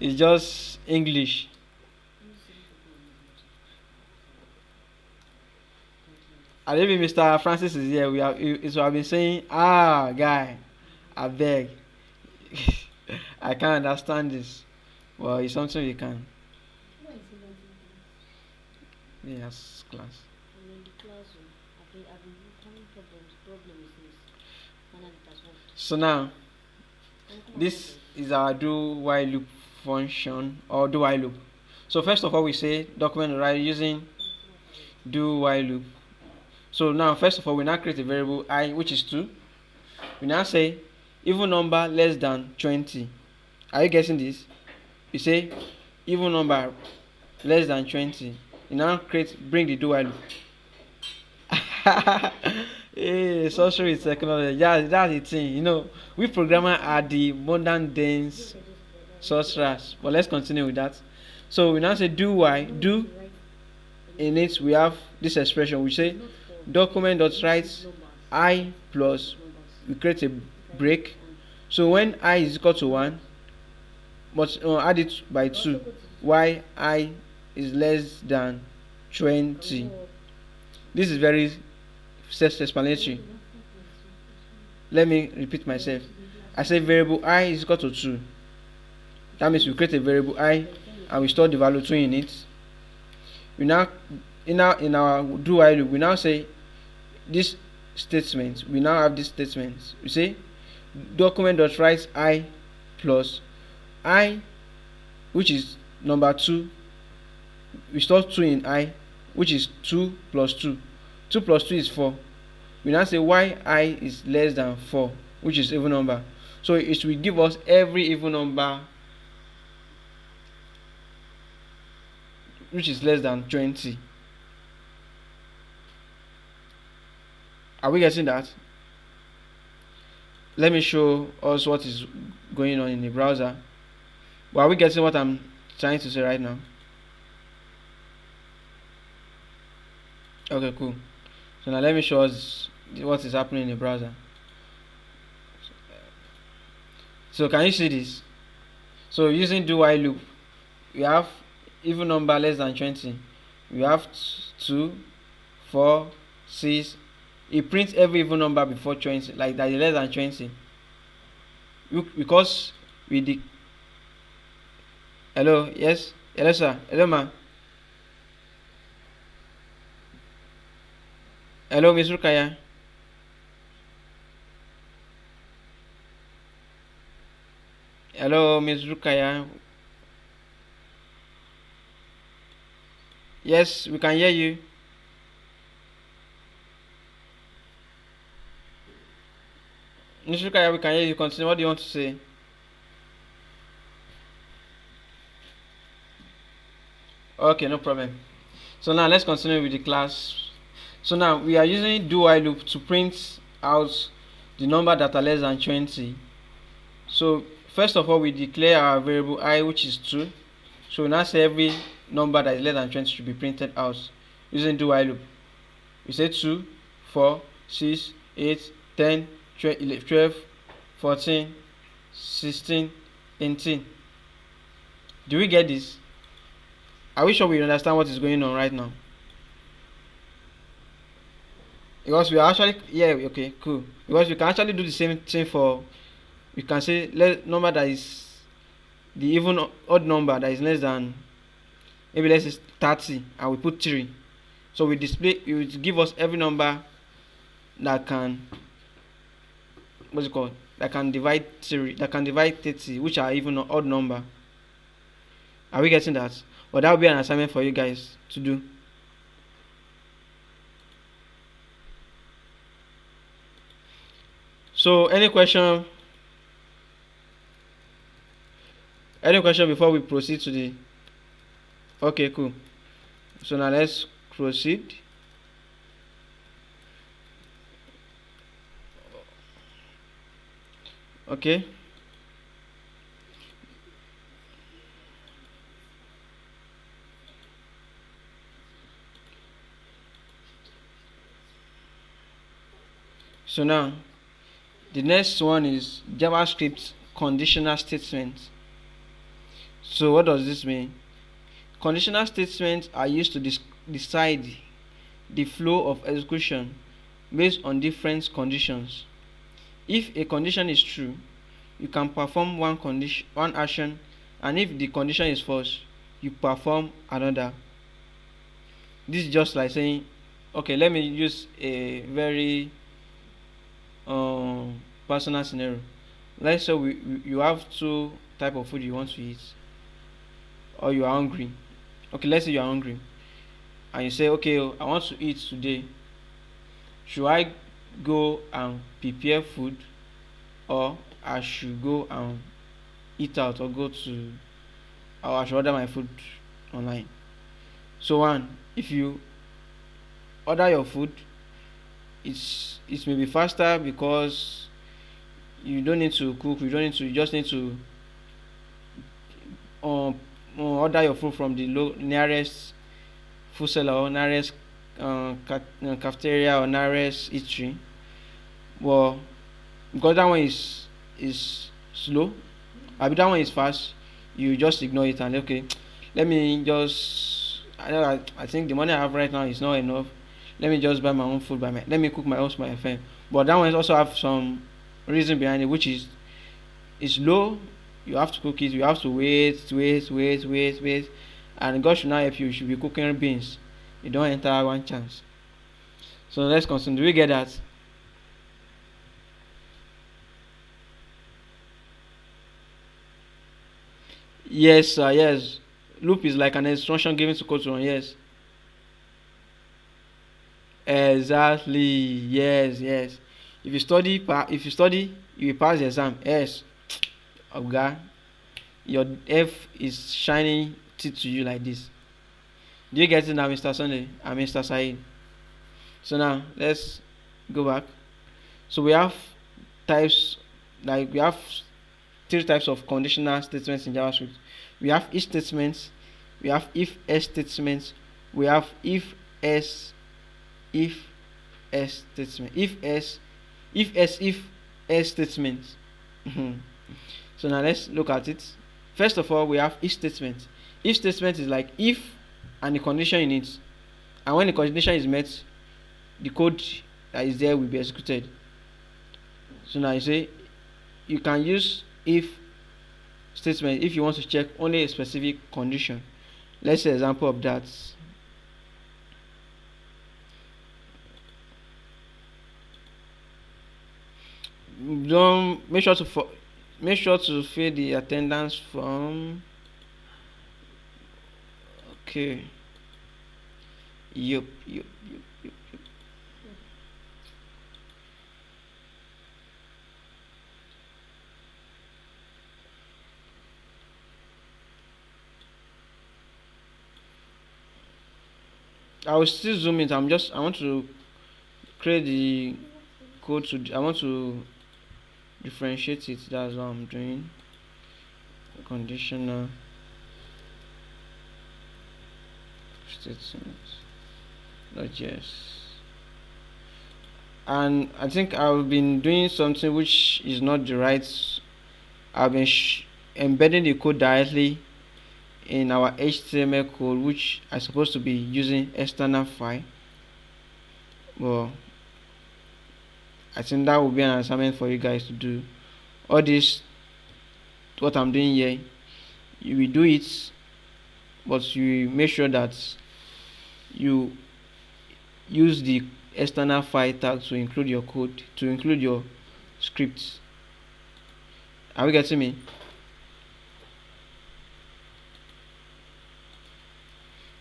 it's just English. And if Mr. Francis is here, it will have been saying, guy, I beg. I can't understand this. Well, it's something we can. Yes, class. So now, this is our do while loop function, or do while loop. So first of all, we say document right using do while loop. So now, first of all, we now create a variable I, which is 2. We now say even number less than 20. Are you guessing this? You say even number less than 20. You now bring the do while loop. Hey, sorcery is technology. Yeah, that's the thing. We programmers are the modern dance sorcerers. But let's continue with that. So we now say do while do. In it we have this expression. We say document.write I plus, we create a break. So when I is equal to 1, but add it by 2, why I is less than 20. This is very self-explanatory. Let me repeat myself. I say variable I is equal to 2. That means we create a variable I and we store the value 2 in it. We now in our do while loop, we now say this statement. We now have this statement. We say document.write I plus I, which is number 2. We store 2 in I, which is 2 plus 2. 2 plus 2 is 4. We now say why I is less than 4, which is even number. So it will give us every even number which is less than 20. Are we getting that? Let me show us what is going on in the browser. But are we getting what I'm trying to say right now? Okay, cool. So now let me show us what is happening in the browser. So can you see this? So using do while loop, we have even number less than 20. We have 2, 4, 6. It prints every even number before 20, like that is less than 20. Because we the hello, yes, hello sir, hello ma, hello Miss Rukaya, hello Miss Rukaya. Yes, we can hear you. Miss Rukaya, we can hear you. Continue. What do you want to say? Okay, no problem. So now let's continue with the class. So now we are using do while loop to print out the number that are less than 20. So first of all, we declare our variable I, which is 2. So we now say every number that is less than 20 should be printed out using do while loop. We say 2, 4, 6, 8, 10, 12, 14, 16, 18. Do we get this? Are we sure we understand what is going on right now? Because we are actually, yeah, okay, cool. Because we can actually do the same thing for, we can say number that is the even odd number that is less than, maybe let's say 30, and we put 3. So we display, it will give us every number that can, what's it called, that can divide 3, that can divide 30, which are even odd number. Are we getting that? But that will be an assignment for you guys to do. So any question before we proceed to the, okay, cool. So now let's proceed. Okay. So now the next one is JavaScript conditional statements. So what does this mean? Conditional statements are used to decide the flow of execution based on different conditions. If a condition is true, you can perform one action, and if the condition is false, you perform another. This is just like saying, okay, let me use a very personal scenario. Let's say you have 2 type of food you want to eat, or you are hungry. Okay, let's say you are hungry, and you say, okay, I want to eat today. Should I go and prepare food, or I should go and eat out, or I should order my food online? So one, if you order your food, it may be faster because you don't need to cook. You just need to order your food from the nearest food seller, or nearest cafeteria, or nearest eatery. But because that one is slow, that one is fast, you just ignore it and okay, let me just, I think the money I have right now is not enough. Let me just buy my own food let me cook my own by myself. But that one also have some reason behind it, which is it's low. You have to cook it. You have to wait, and God should not help you. You should be cooking beans. You don't enter one chance. So let's continue. Do we get that? Yes, sir. Yes. Loop is like an instruction given to code to run. Yes. Exactly. Yes. If you study, you will pass the exam. Yes. Okay. Your F is shining teeth to you like this. Do you get it now, Mr. Sunday and Mr. Said? So now let's go back. So we have we have 3 types of conditional statements in JavaScript. We have if statements, we have if else statements, we have if else statement, if else statements. So now let's look at it. First of all, we have if statement. If statement is like if and the condition in it, and when the condition is met, the code that is there will be executed. So now you say you can use if statement if you want to check only a specific condition. Let's say example of that. Don't make sure to fill the attendance form. Okay. Yup. I will still zoom it. I want to create the code I want to differentiate it. That's what I'm doing. Conditional statement. Not yes. And I think I've been doing something which is not the right. I've been embedding the code directly in our HTML code, which I'm supposed to be using external file. Well, I think that will be an assignment for you guys to do. All this, what I'm doing here, you will do it, but you make sure that you use the external file tag to include your code, to include your scripts. Are we getting me?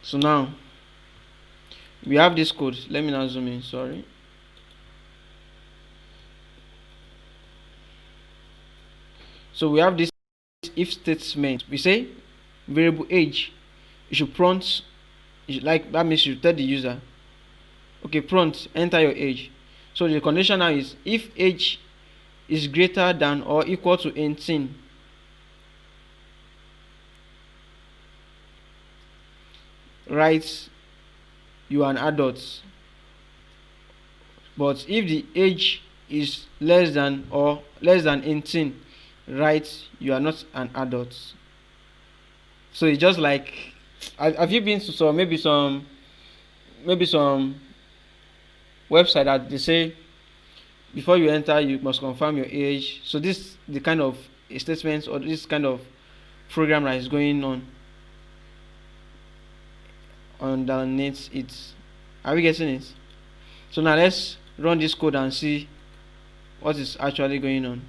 So now we have this code. Let me now zoom in. Sorry. So we have this if statement. We say variable age. You should prompt. Like that means you tell the user, okay, prompt enter your age. So the condition now is if age is greater than or equal to 18, write you are an adult. But if the age is less than 18, write you are not an adult. So it's just like, have you been to some maybe some website that they say before you enter you must confirm your age? So this the kind of statements or this kind of program that is going on underneath it. Are we getting it? So now let's run this code and see what is actually going on.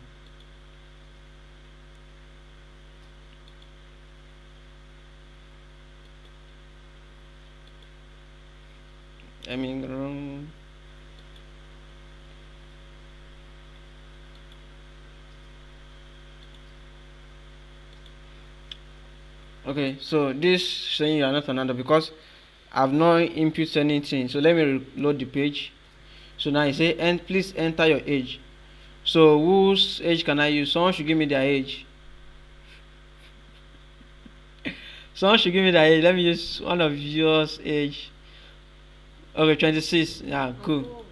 I mean wrong. Okay, so this saying you are not another because I've not input anything. So let me reload the page. So now I say and please enter your age. So whose age can I use? Someone should give me their age. Someone should give me their age. Let me use one of yours age. Okay, 26. Yeah, cool.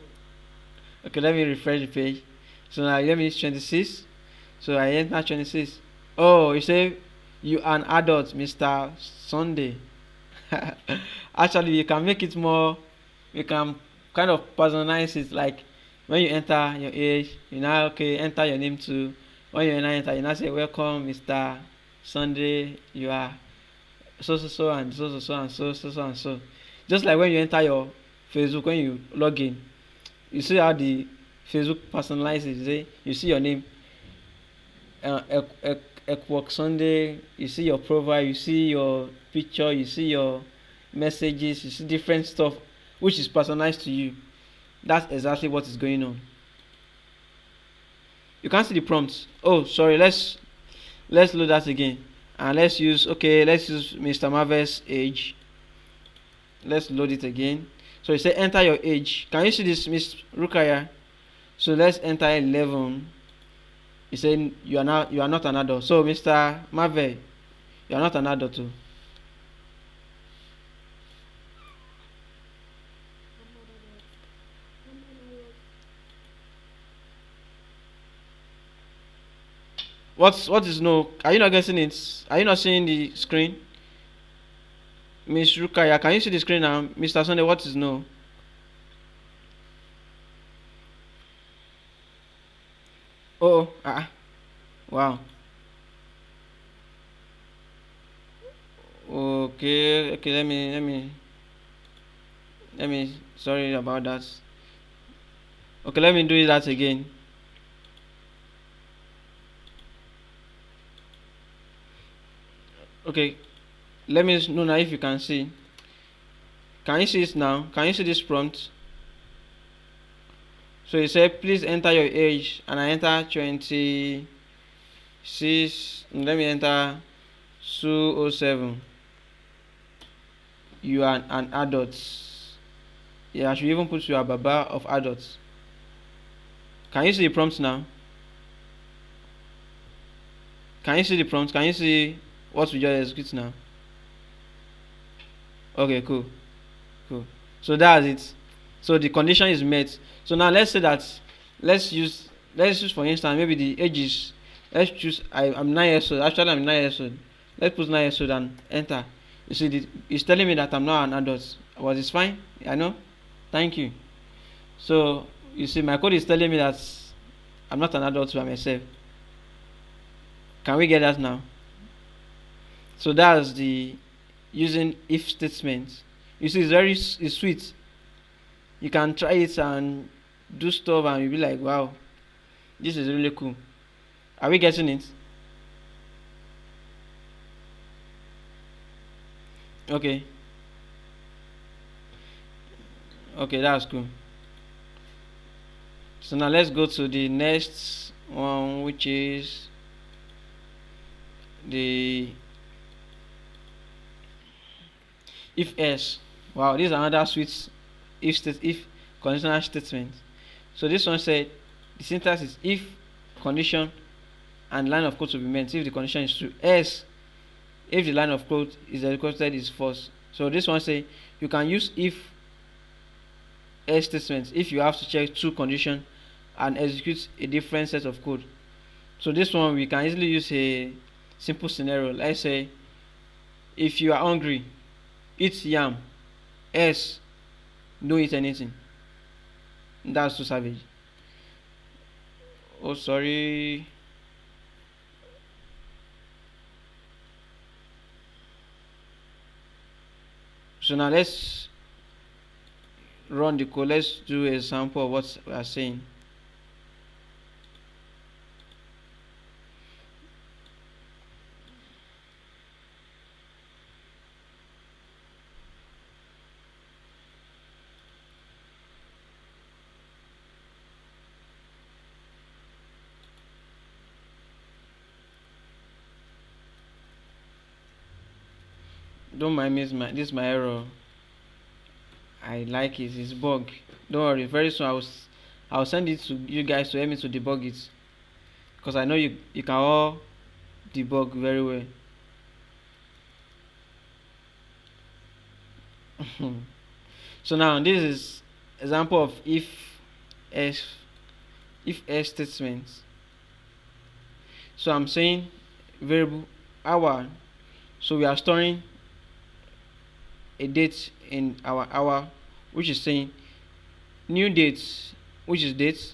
Okay, let me refresh the page. So now let me use 26. So I enter 26. Oh, you say you are an adult, Mr. Sunday. Actually, you can make it more. You can kind of personalize it. Like when you enter your age, you now okay enter your name too. When you now enter, you now say welcome, Mr. Sunday. You are so and so and so. Just like when you enter your Facebook, when you log in, you see how the Facebook personalizes. You see your name, Ekwork Sunday. You see your profile. You see your picture. You see your messages. You see different stuff which is personalized to you. That's exactly what is going on. You can't see the prompts. Oh, sorry. Let's load that again, and let's use Mr. Marvel's age. Let's load it again. So you say enter your age. Can you see this, Miss Rukaya? So let's enter 11. You say you are not an adult. So Mr. Marvel, you are not an adult too. What is no? Are you not getting it? Are you not seeing the screen? Miss Rukaya, can you see the screen now? Mr. Sunday, what is no? Oh, wow. Okay, okay, let me, sorry about that. Okay, let me do that again. Okay, let me know now if you can see. Can you see it now? Can you see this prompt? So it said, please enter your age, and I enter 26. Let me enter 207. You are an adult. Yeah, I should even put you a baba of adults. Can you see the prompt now? Can you see the prompt? Can you see what we just execute now? Okay, cool. So that's it. So the condition is met. So now let's say that let's use for instance maybe the age is, let's choose I'm 9 years old. Actually I'm 9 years old. Let's put 9 years old and enter. You see it's telling me that I'm not an adult. But it's fine. I know. Thank you. So you see my code is telling me that I'm not an adult by myself. Can we get that now? So that's the using if statement. You see it's sweet. You can try it and do stuff and you'll be like, wow, this is really cool. Are we getting it? Okay. Okay, that's cool. So now let's go to the next one, which is the if else. Wow, this is another sweet if conditional statement. So this one said the syntax is if condition and line of code to be met if the condition is true, else if the line of code is executed is false. So this one say you can use if else statements if you have to check two conditions and execute a different set of code. So this one we can easily use a simple scenario. Let's say if you are hungry, eat yam, else don't eat anything. That's too savage. Oh, sorry. So now let's run the code. Let's do a sample of what we are saying. Don't mind me, this is my error. I like it. It's bug. Don't worry. Very soon I'll send it to you guys to help me to debug it, because I know you can all debug very well. So now this is example of else statements. So I'm saying variable hour. So we are storing a date in our hour, which is saying new date, which is date.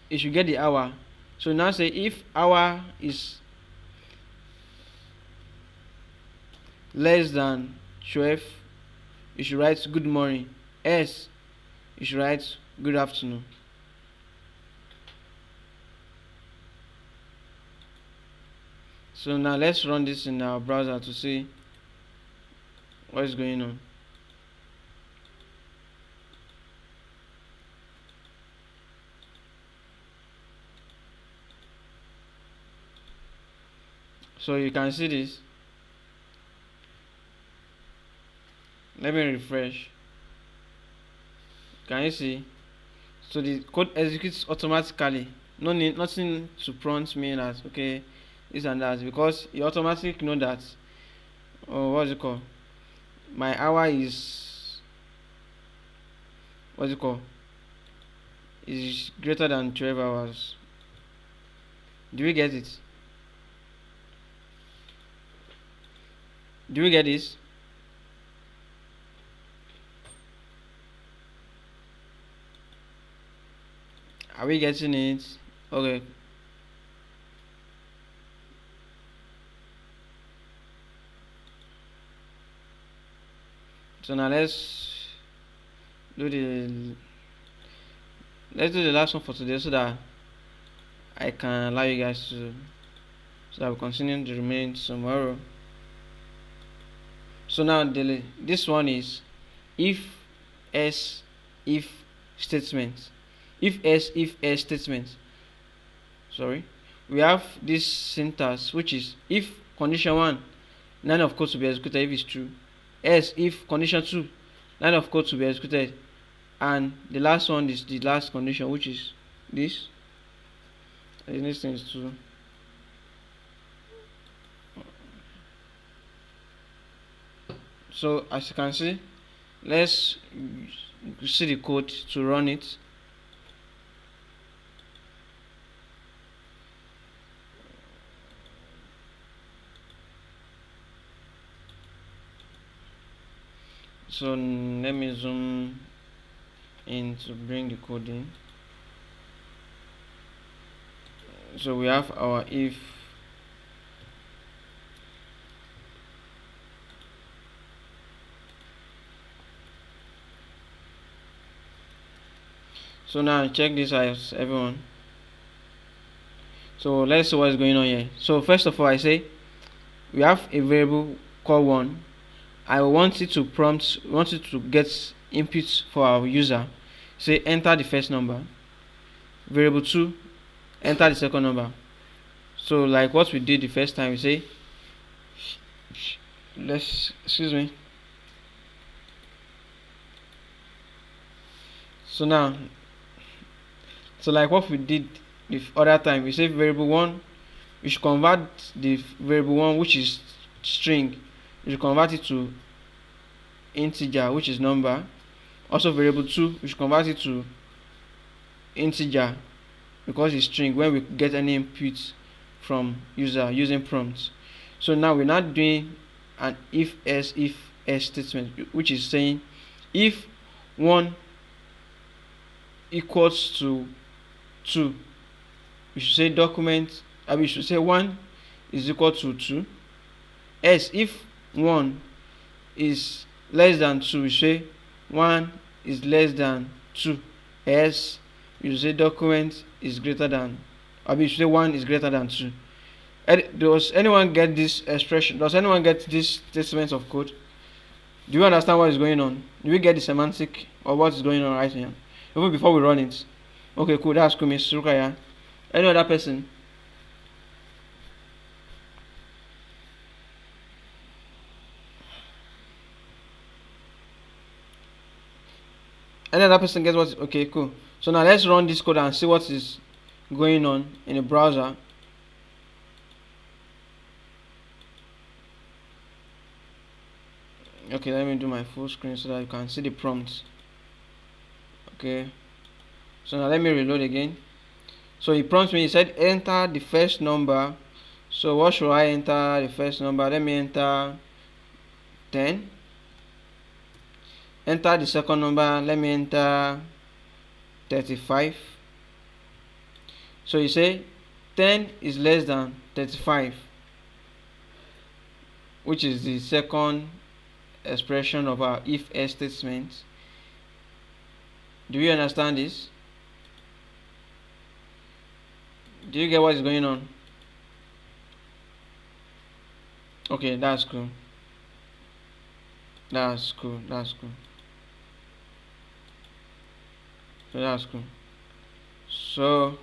It should get the hour. So now say if hour is less than 12, you should write good morning. Else you should write good afternoon. So now let's run this in our browser to see what is going on. So you can see this. Let me refresh. Can you see? So the code executes automatically. Nothing to prompt me that okay, this and that, because you automatically know that. Oh, what's it called? My hour is what's it called? Is greater than 12 hours. Do we get it? Do we get this? Are we getting it? Okay. So now do the let's do the last one for today so that I can allow you guys to so that we continue the remaining tomorrow. So now this one is if else if statement. If else statement. Sorry. We have this syntax which is if condition 1 line of code to be executed if it's true. Else if condition 2 line of code to be executed, and the last one is the last condition which is this. The next thing is to so as you can see, let's see the code to run it. So let me zoom in to bring the code in. So we have our if so now check this out everyone. So let's see what's going on here. So first of all, I say we have a variable called 1. I want it to get inputs for our user. Say enter the first number. Variable 2, enter the second number. So like what we did the first time, we say excuse me. So now, so like what we did the other time, we say variable 1, we should convert the variable 1 which is string, we should convert it to integer which is number. Also variable 2, we should convert it to integer because it's string when we get any input from user using prompts. So now we're not doing an if else statement which is saying if 1 equals to 2, we should say document we should say 1 is equal to 2. Else if 1 is less than 2, we say 1 is less than 2. Else you say document is greater than you should say 1 is greater than 2. Does anyone get this expression? Does anyone get this statement of code? Do you understand what is going on? Do we get the semantic or what is going on right here? Even before we run it. Okay, cool. That's cool, Miss Rukaya. Any other person? Any other person gets what? Okay, cool. So now let's run this code and see what is going on in the browser. Okay, let me do my full screen so that you can see the prompt. Okay, so now let me reload again. So he prompts me, he said enter the first number. So what should I enter the first number? Let me enter 10. Enter the second number. Let me enter 35. So you say 10 is less than 35, which is the second expression of our if else statement. Do you understand this? Do you get what is going on? Okay, that's cool. That's cool. That's cool. So that's cool. So,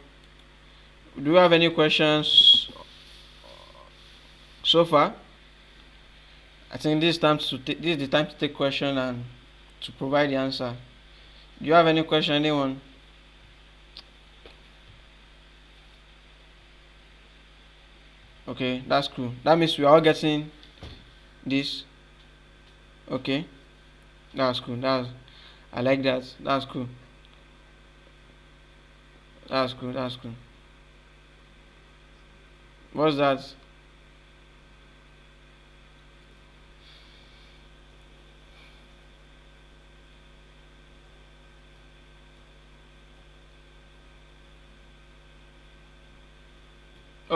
do you have any questions so far? I think this is the time to take question and to provide the answer. Do you have any question, anyone? Okay, that's cool. That means we are all getting this. Okay, that's cool. I like that. That's cool. That's cool. That's cool. What's that?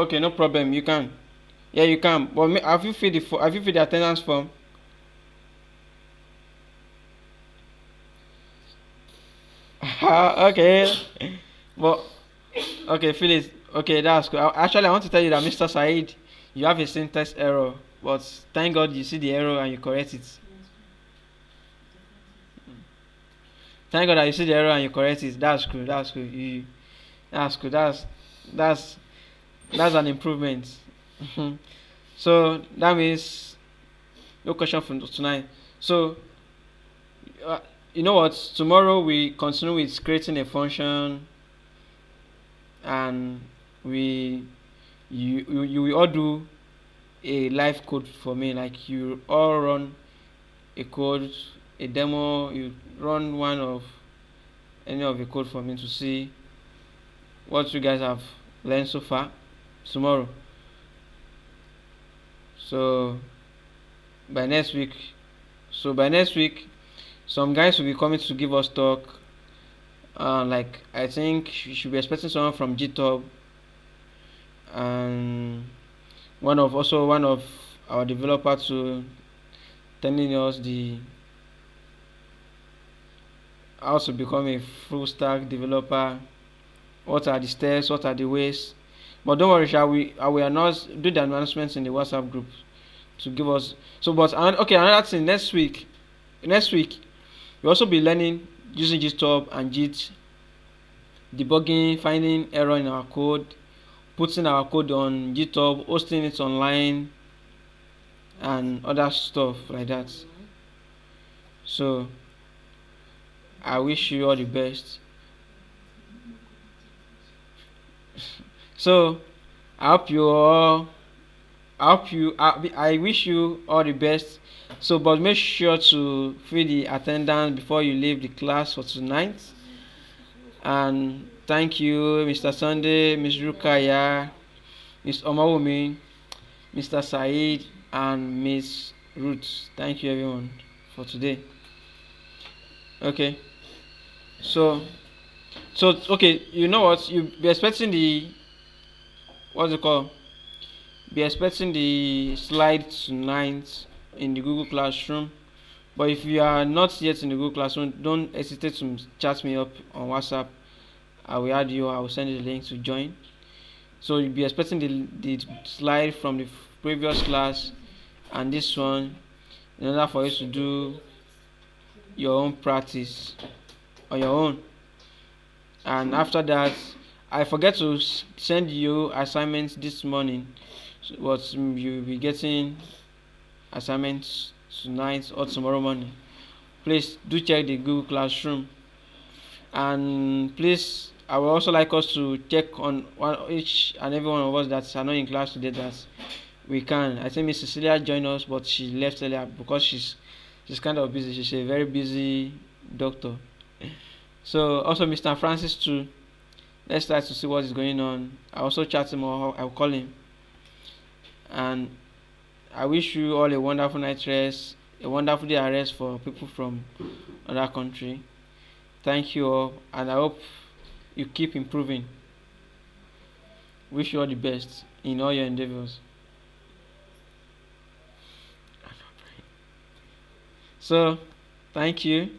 Okay, no problem. You can. Yeah, you can. But have you filled the attendance form? Okay. But okay, fill it. Okay, that's cool. Actually, I want to tell you that Mr. Said, you have a syntax error, but thank God you see the error and you correct it. Thank God that you see the error and you correct it. That's cool. That's cool. That's cool. That's that's an improvement. So that means no question from tonight. So uh, you know what? Tomorrow we continue with creating a function, and we you will all do a live code for me. Like you all run a code, a demo. You run one of any of the code for me to see what you guys have learned so far tomorrow. So by next week, by next week, some guys will be coming to give us talk. Like I think you should be expecting someone from GitHub, and one of our developer to telling us the how to become a full stack developer. What are the steps? What are the ways? But don't worry, shall we? I will announce do the announcements in the WhatsApp group to give us. So, but okay, another thing next week. Next week, we also be learning using GitHub and Git, debugging, finding error in our code, putting our code on GitHub, hosting it online, and other stuff like that. So, I wish you all the best. So, I hope you all. I wish you all the best. So, but make sure to fill the attendance before you leave the class for tonight. And thank you, Mr. Sunday, Ms. Rukaya, Ms. Omawumi, Mr. Said, and Ms. Ruth. Thank you, everyone, for today. Okay. So, okay, you know what? You be expecting the what's it called? Be expecting the slide tonight in the Google Classroom. But if you are not yet in the Google Classroom, don't hesitate to chat me up on WhatsApp. I will add you. I will send you the link to join. So you'll be expecting the slide from the previous class and this one in order for you to do your own practice on your own. And after that, I forget to send you assignments this morning, but you'll be getting assignments tonight or tomorrow morning. Please do check the Google Classroom, and please, I would also like us to check on each and every one of us that are not in class today that we can. I think Miss Cecilia joined us, but she left earlier because she's kind of busy. She's a very busy doctor. So also Mr. Francis too. Let's try to see what is going on. I also chat him or I'll call him. And I wish you all a wonderful night rest, a wonderful day of rest for people from other country. Thank you all, and I hope you keep improving. Wish you all the best in all your endeavors. So, thank you.